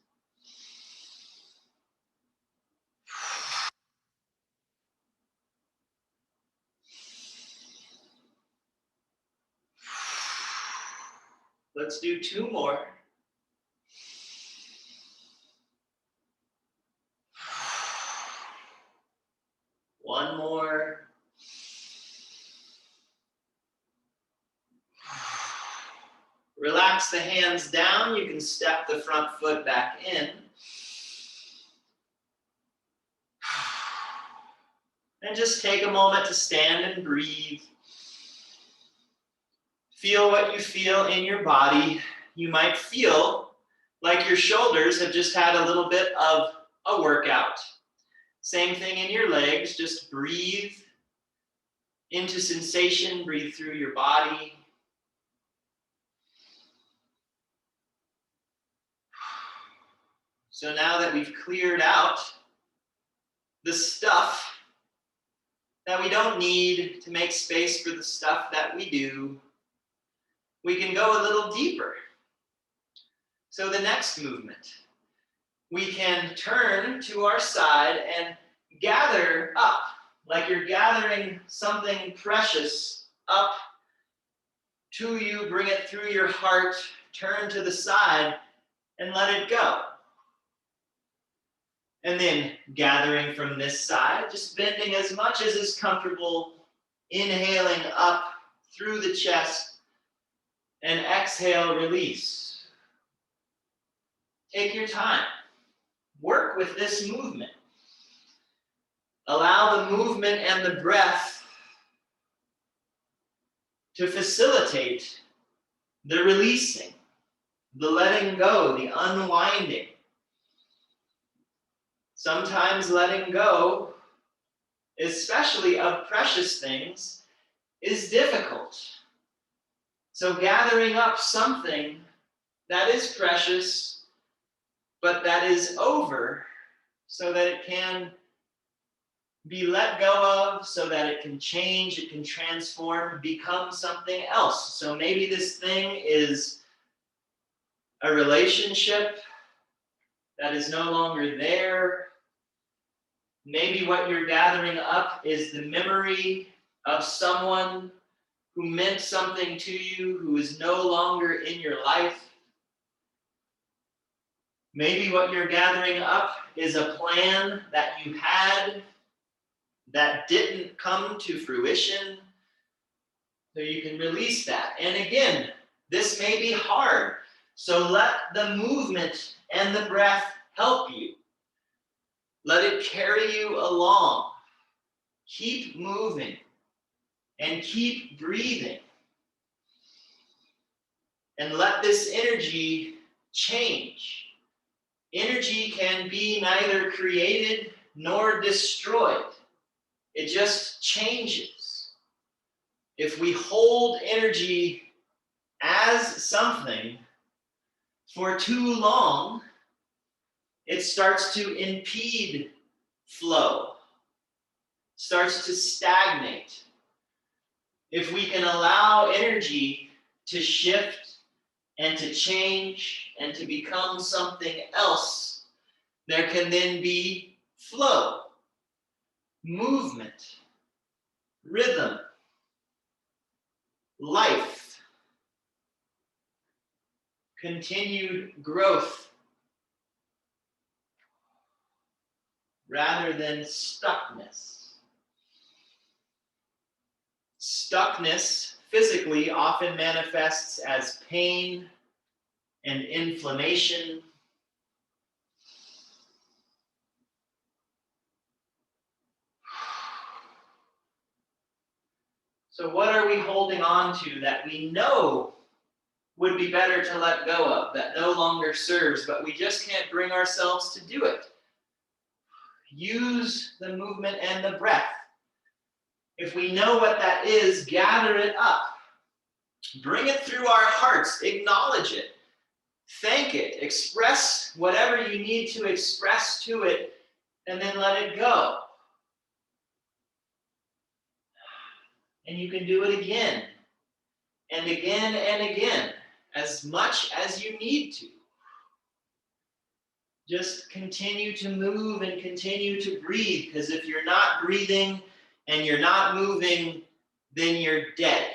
Let's do 2 more. One more. Relax the hands down. You can step the front foot back in. And just take a moment to stand and breathe. Feel what you feel in your body. You might feel like your shoulders have just had a little bit of a workout. Same thing in your legs. Just breathe into sensation. Breathe through your body. So now that we've cleared out the stuff that we don't need to make space for the stuff that we do, we can go a little deeper. So the next movement, we can turn to our side and gather up, like you're gathering something precious up to you, bring it through your heart, turn to the side and let it go. And then gathering from this side, just bending as much as is comfortable, inhaling up through the chest, and exhale, release. Take your time. Work with this movement. Allow the movement and the breath to facilitate the releasing, the letting go, the unwinding. Sometimes letting go, especially of precious things, is difficult. So gathering up something that is precious, but that is over, so that it can be let go of, so that it can change, it can transform, become something else. So maybe this thing is a relationship that is no longer there. Maybe what you're gathering up is the memory of someone who meant something to you, who is no longer in your life. Maybe what you're gathering up is a plan that you had that didn't come to fruition. So you can release that. And again, this may be hard. So let the movement and the breath help you. Let it carry you along. Keep moving and keep breathing. And let this energy change. Energy can be neither created nor destroyed. It just changes. If we hold energy as something for too long, it starts to impede flow, starts to stagnate. If we can allow energy to shift and to change and to become something else, there can then be flow, movement, rhythm, life, continued growth, rather than stuckness. Stuckness physically often manifests as pain and inflammation. So what are we holding on to that we know would be better to let go of, that no longer serves, but we just can't bring ourselves to do it? Use the movement and the breath. If we know what that is, gather it up. Bring it through our hearts. Acknowledge it. Thank it. Express whatever you need to express to it, and then let it go. And you can do it again and again and again, as much as you need to. Just continue to move and continue to breathe, because if you're not breathing and you're not moving, then you're dead.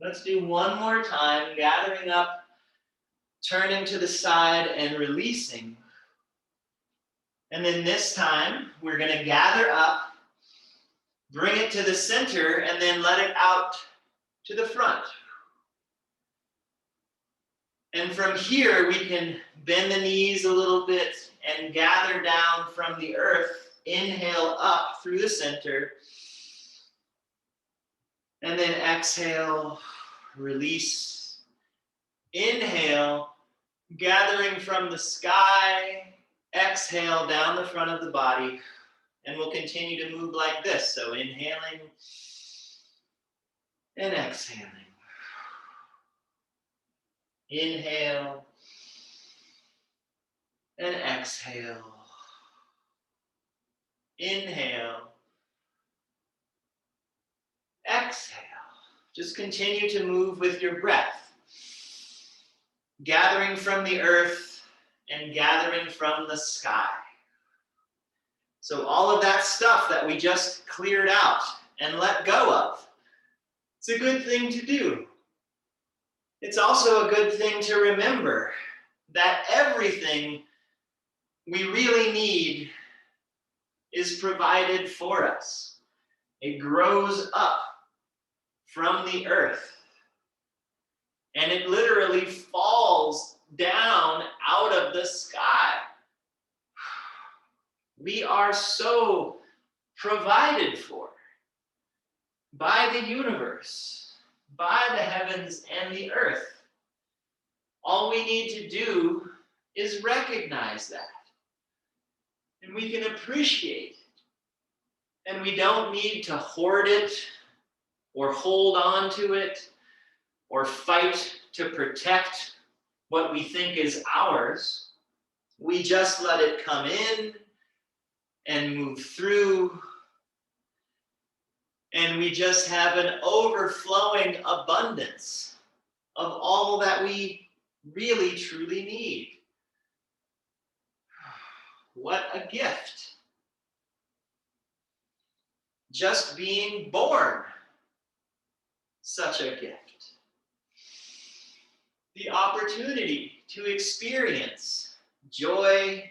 Let's do one more time, gathering up, turning to the side and releasing. And then this time, we're going to gather up, bring it to the center, and then let it out to the front. And from here, we can bend the knees a little bit and gather down from the earth. Inhale up through the center. And then exhale, release. Inhale, gathering from the sky. Exhale down the front of the body. And we'll continue to move like this. So inhaling and exhaling. Inhale and exhale. Inhale. Exhale. Just continue to move with your breath. Gathering from the earth and gathering from the sky. So all of that stuff that we just cleared out and let go of, it's a good thing to do. It's also a good thing to remember that everything we really need is provided for us. It grows up from the earth, and it literally falls down out of the sky. We are so provided for by the universe, by the heavens and the earth. All we need to do is recognize that. And we can appreciate it. And we don't need to hoard it or hold on to it or fight to protect what we think is ours. We just let it come in and move through. And we just have an overflowing abundance of all that we really truly need. What a gift. Just being born, such a gift. The opportunity to experience joy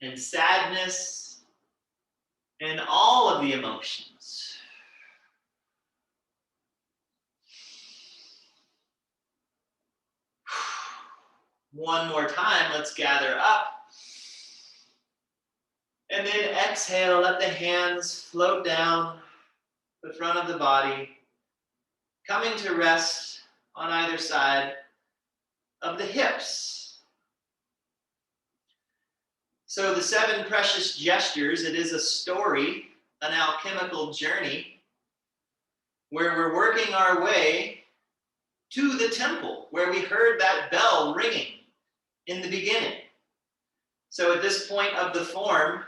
and sadness and all of the emotions. One more time, let's gather up. And then exhale, let the hands float down the front of the body, coming to rest on either side of the hips. So the 7 precious gestures, it is a story, an alchemical journey, where we're working our way to the temple, where we heard that bell ringing in the beginning. So at this point of the form,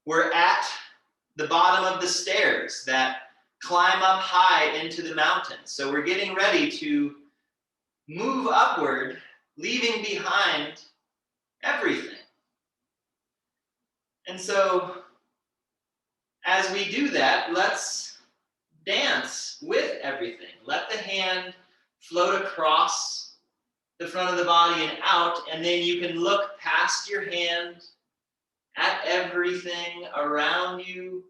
we're at the bottom of the stairs that climb up high into the mountain. So we're getting ready to move upward, leaving behind everything. And so as we do that, let's dance with everything. Let the hand float across the front of the body and out, and then you can look past your hand at everything around you.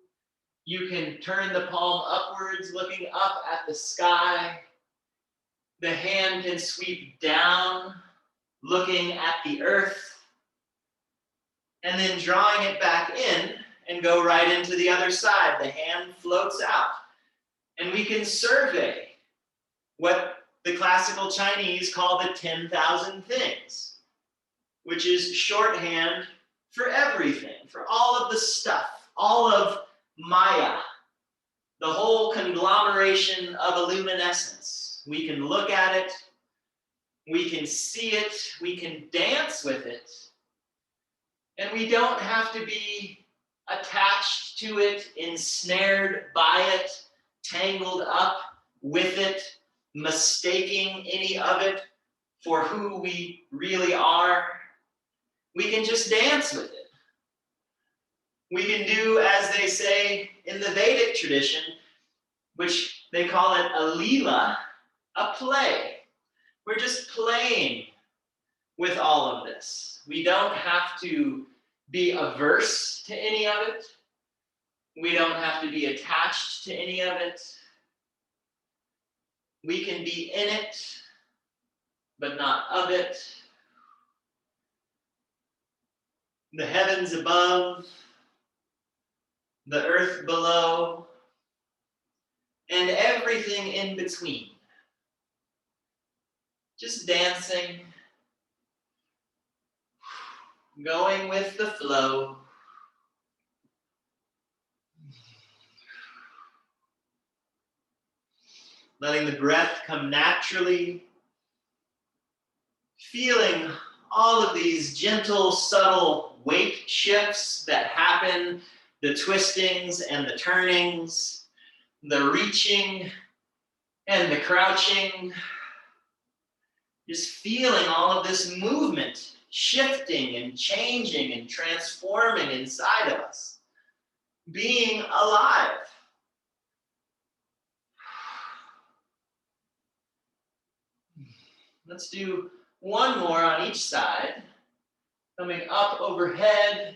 You can turn the palm upwards, looking up at the sky. The hand can sweep down, looking at the earth, and then drawing it back in and go right into the other side. The hand floats out. And we can survey what the classical Chinese call the 10,000 things, which is shorthand for everything, for all of the stuff, all of Maya, the whole conglomeration of illuminescence. We can look at it, we can see it, we can dance with it, and we don't have to be attached to it, ensnared by it, tangled up with it, mistaking any of it for who we really are. We can just dance with it. We can do, as they say in the Vedic tradition, which They call it a leela, a play. We're just playing with all of this. We don't have to be averse to any of it. We don't have to be attached to any of it. We can be in it, but not of it. The heavens above, the earth below, and everything in between. Just dancing, going with the flow. Letting the breath come naturally. Feeling all of these gentle, subtle weight shifts that happen, the twistings and the turnings, the reaching and the crouching. Just feeling all of this movement shifting and changing and transforming inside of us. Being alive. Let's do one more on each side. Coming up overhead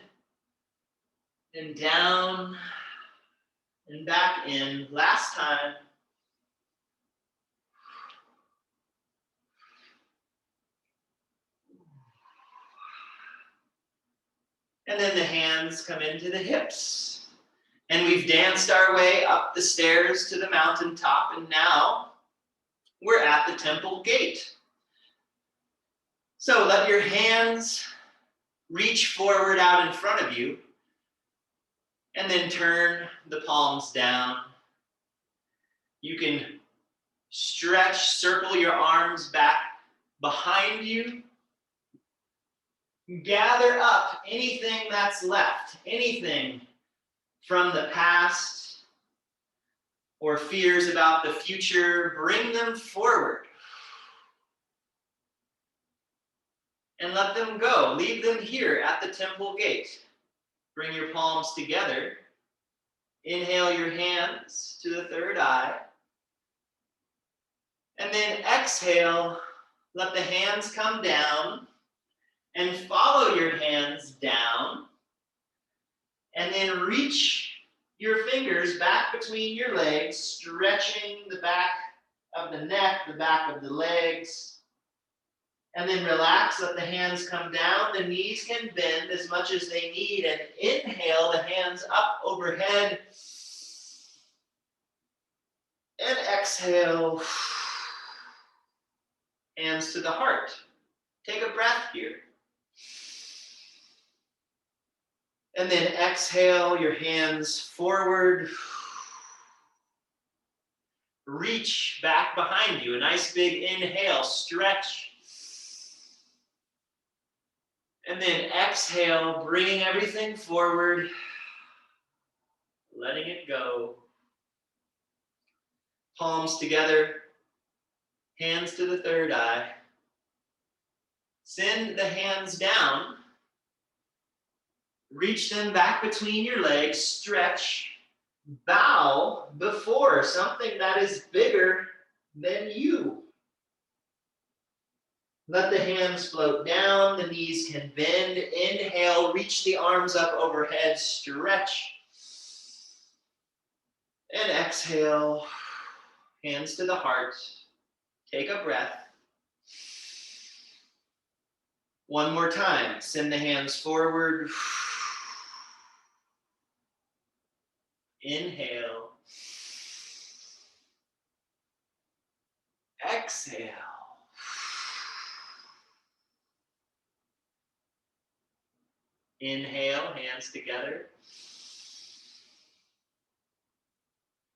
and down and back in. Last time. And then the hands come into the hips. And we've danced our way up the stairs to the mountaintop, and now we're at the temple gate. So let your hands reach forward out in front of you, and then turn the palms down. You can stretch, circle your arms back behind you. Gather up anything that's left, anything from the past or fears about the future, bring them forward. And let them go. Leave them here at the temple gate. Bring your palms together. Inhale your hands to the third eye. And then exhale, let the hands come down and follow your hands down. And then reach your fingers back between your legs, stretching the back of the neck, the back of the legs. And then relax, let the hands come down. The knees can bend as much as they need. And inhale, the hands up overhead. And exhale, hands to the heart. Take a breath here. And then exhale, your hands forward. Reach back behind you. A nice big inhale, stretch. And then exhale, bringing everything forward, letting it go. Palms together, hands to the third eye. Send the hands down. Reach them back between your legs, stretch, bow before something that is bigger than you. Let the hands float down, the knees can bend. Inhale, reach the arms up overhead, stretch. And exhale, hands to the heart. Take a breath. One more time, send the hands forward. Inhale. Exhale. Inhale, hands together.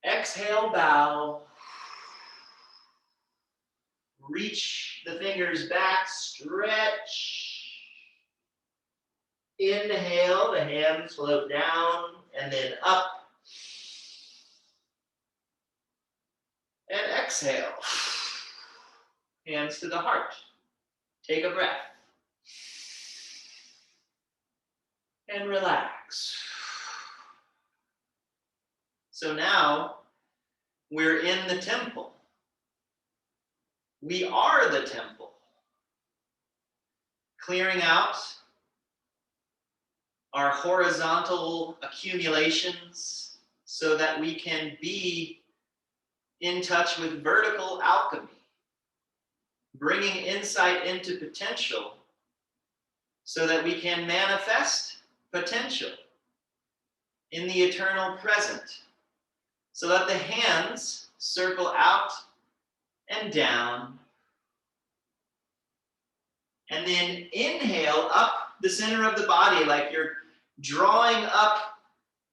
Exhale, bow. Reach the fingers back, stretch. Inhale, the hands float down and then up. And exhale. Hands to the heart. Take a breath. And relax. So now We're in the temple. We are the temple. Clearing out our horizontal accumulations so that we can be in touch with vertical alchemy, bringing insight into potential so that we can manifest potential in the eternal present, so that the hands circle out and down, and then inhale up the center of the body like you're drawing up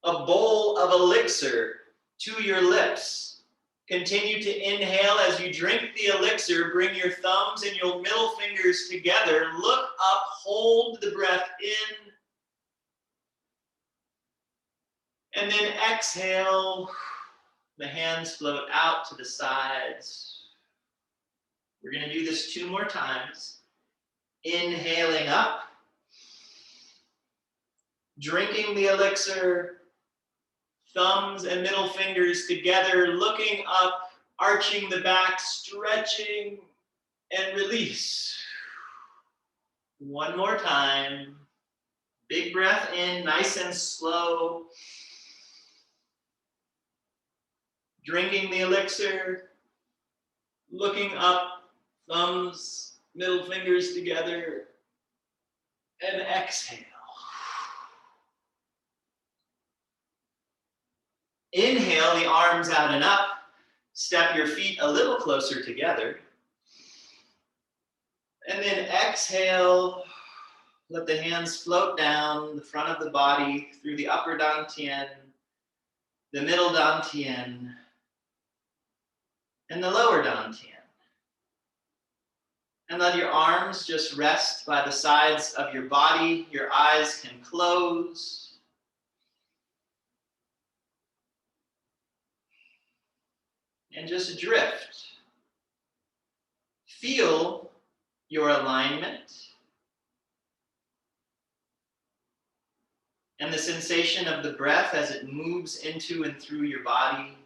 a bowl of elixir to your lips. Continue to inhale as you drink the elixir. Bring your thumbs and your middle fingers together. Look up, hold the breath in, and then exhale. The hands float out to the sides. We're going to do this 2 more times. Inhaling up, drinking the elixir, thumbs and middle fingers together, looking up, arching the back, stretching, and release. 1 more time. Big breath in, nice and slow. Drinking the elixir, looking up, thumbs, middle fingers together, and exhale. Inhale the arms out and up. Step your feet a little closer together. And then exhale. Let the hands float down the front of the body through the upper dantian, the middle dantian, and the lower dantian. And let your arms just rest by the sides of your body. Your eyes can close. And just drift. Feel your alignment and the sensation of the breath as it moves into and through your body.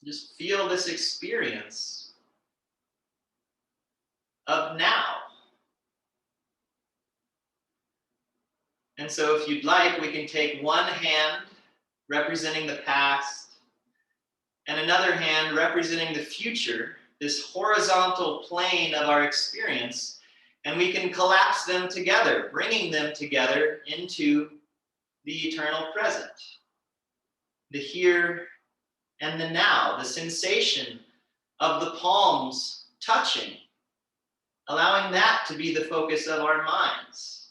Just feel this experience of now. And so if you'd like, we can take one hand representing the past and another hand representing the future, this horizontal plane of our experience, and we can collapse them together, bringing them together into the eternal present, the here and the now, the sensation of the palms touching, allowing that to be the focus of our minds.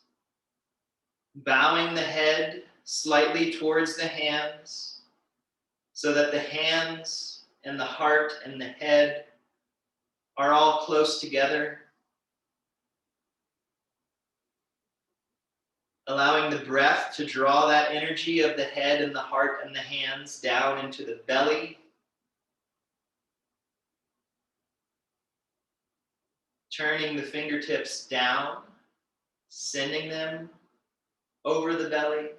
Bowing the head slightly towards the hands so that the hands and the heart and the head are all close together. Allowing the breath to draw that energy of the head and the heart and the hands down into the belly. Turning the fingertips down, sending them over the belly.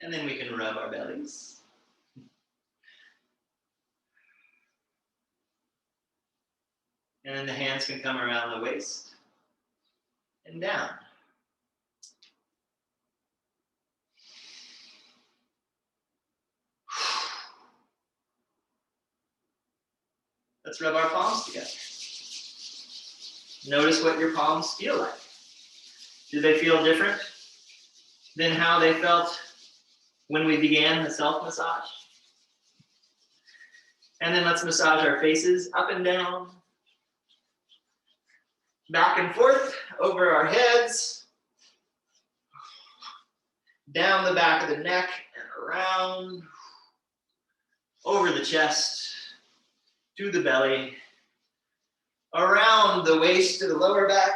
And then we can rub our bellies. And then the hands can come around the waist and down. Let's rub our palms together. Notice what your palms feel like. Do they feel different than how they felt when we began the self-massage? And then let's massage our faces up and down, back and forth, over our heads, down the back of the neck and around, over the chest, to the belly, around the waist to the lower back,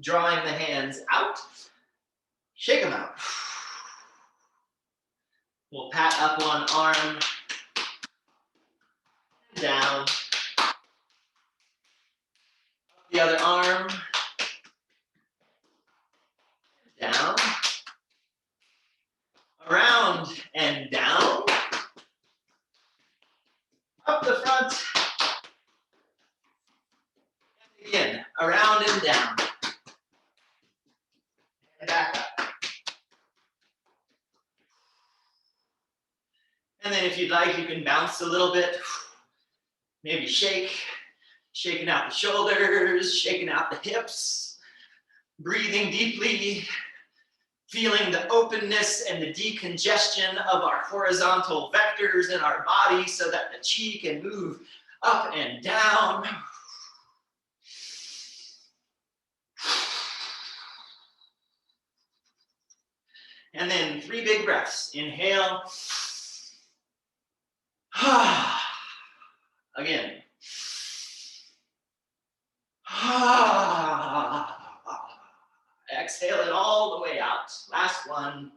drawing the hands out. Shake them out. We'll pat up one arm, down. The other arm, down. Around and down. Up the front. And again, around and down. And back up. And then if you'd like, you can bounce a little bit. Maybe shaking out the shoulders, shaking out the hips, breathing deeply, feeling the openness and the decongestion of our horizontal vectors in our body so that the chi can move up and down. And then 3 big breaths. Inhale. Again. Exhale it all the way out. Last one.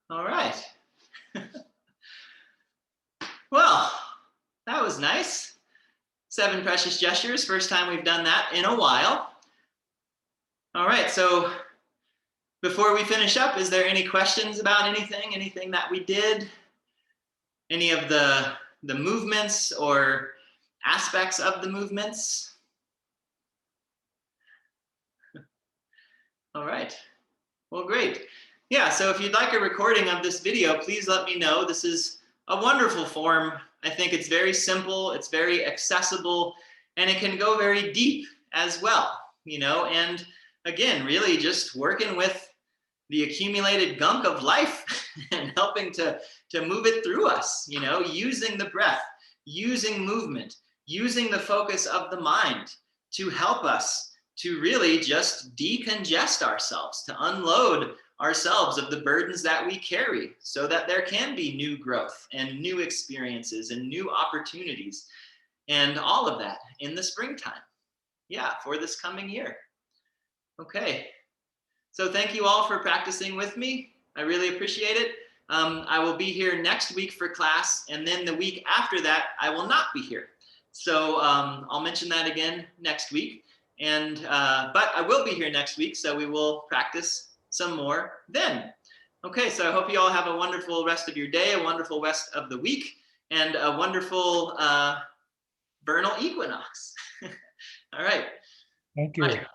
All right. Well, that was nice. 7 precious gestures. First time we've done that in a while. All right, so before we finish up, is there any questions about anything that we did? Any of the movements or aspects of the movements? All right. Well, great. Yeah, so if you'd like a recording of this video, please let me know. This is a wonderful form. I think it's very simple, it's very accessible, and it can go very deep as well, you know, and again, really just working with the accumulated gunk of life and helping to move it through us, you know, using the breath, using movement, using the focus of the mind to help us to really just decongest ourselves, to unload ourselves of the burdens that we carry so that there can be new growth and new experiences and new opportunities and all of that in the springtime. Yeah, for this coming year. Okay. So thank you all for practicing with me. I really appreciate it. I will be here next week for class, and then the week after that, I will not be here. So I'll mention that again next week. And but I will be here next week, so we will practice some more then. Okay, so I hope you all have a wonderful rest of your day, a wonderful rest of the week, and a wonderful vernal equinox. All right. Thank you. Bye.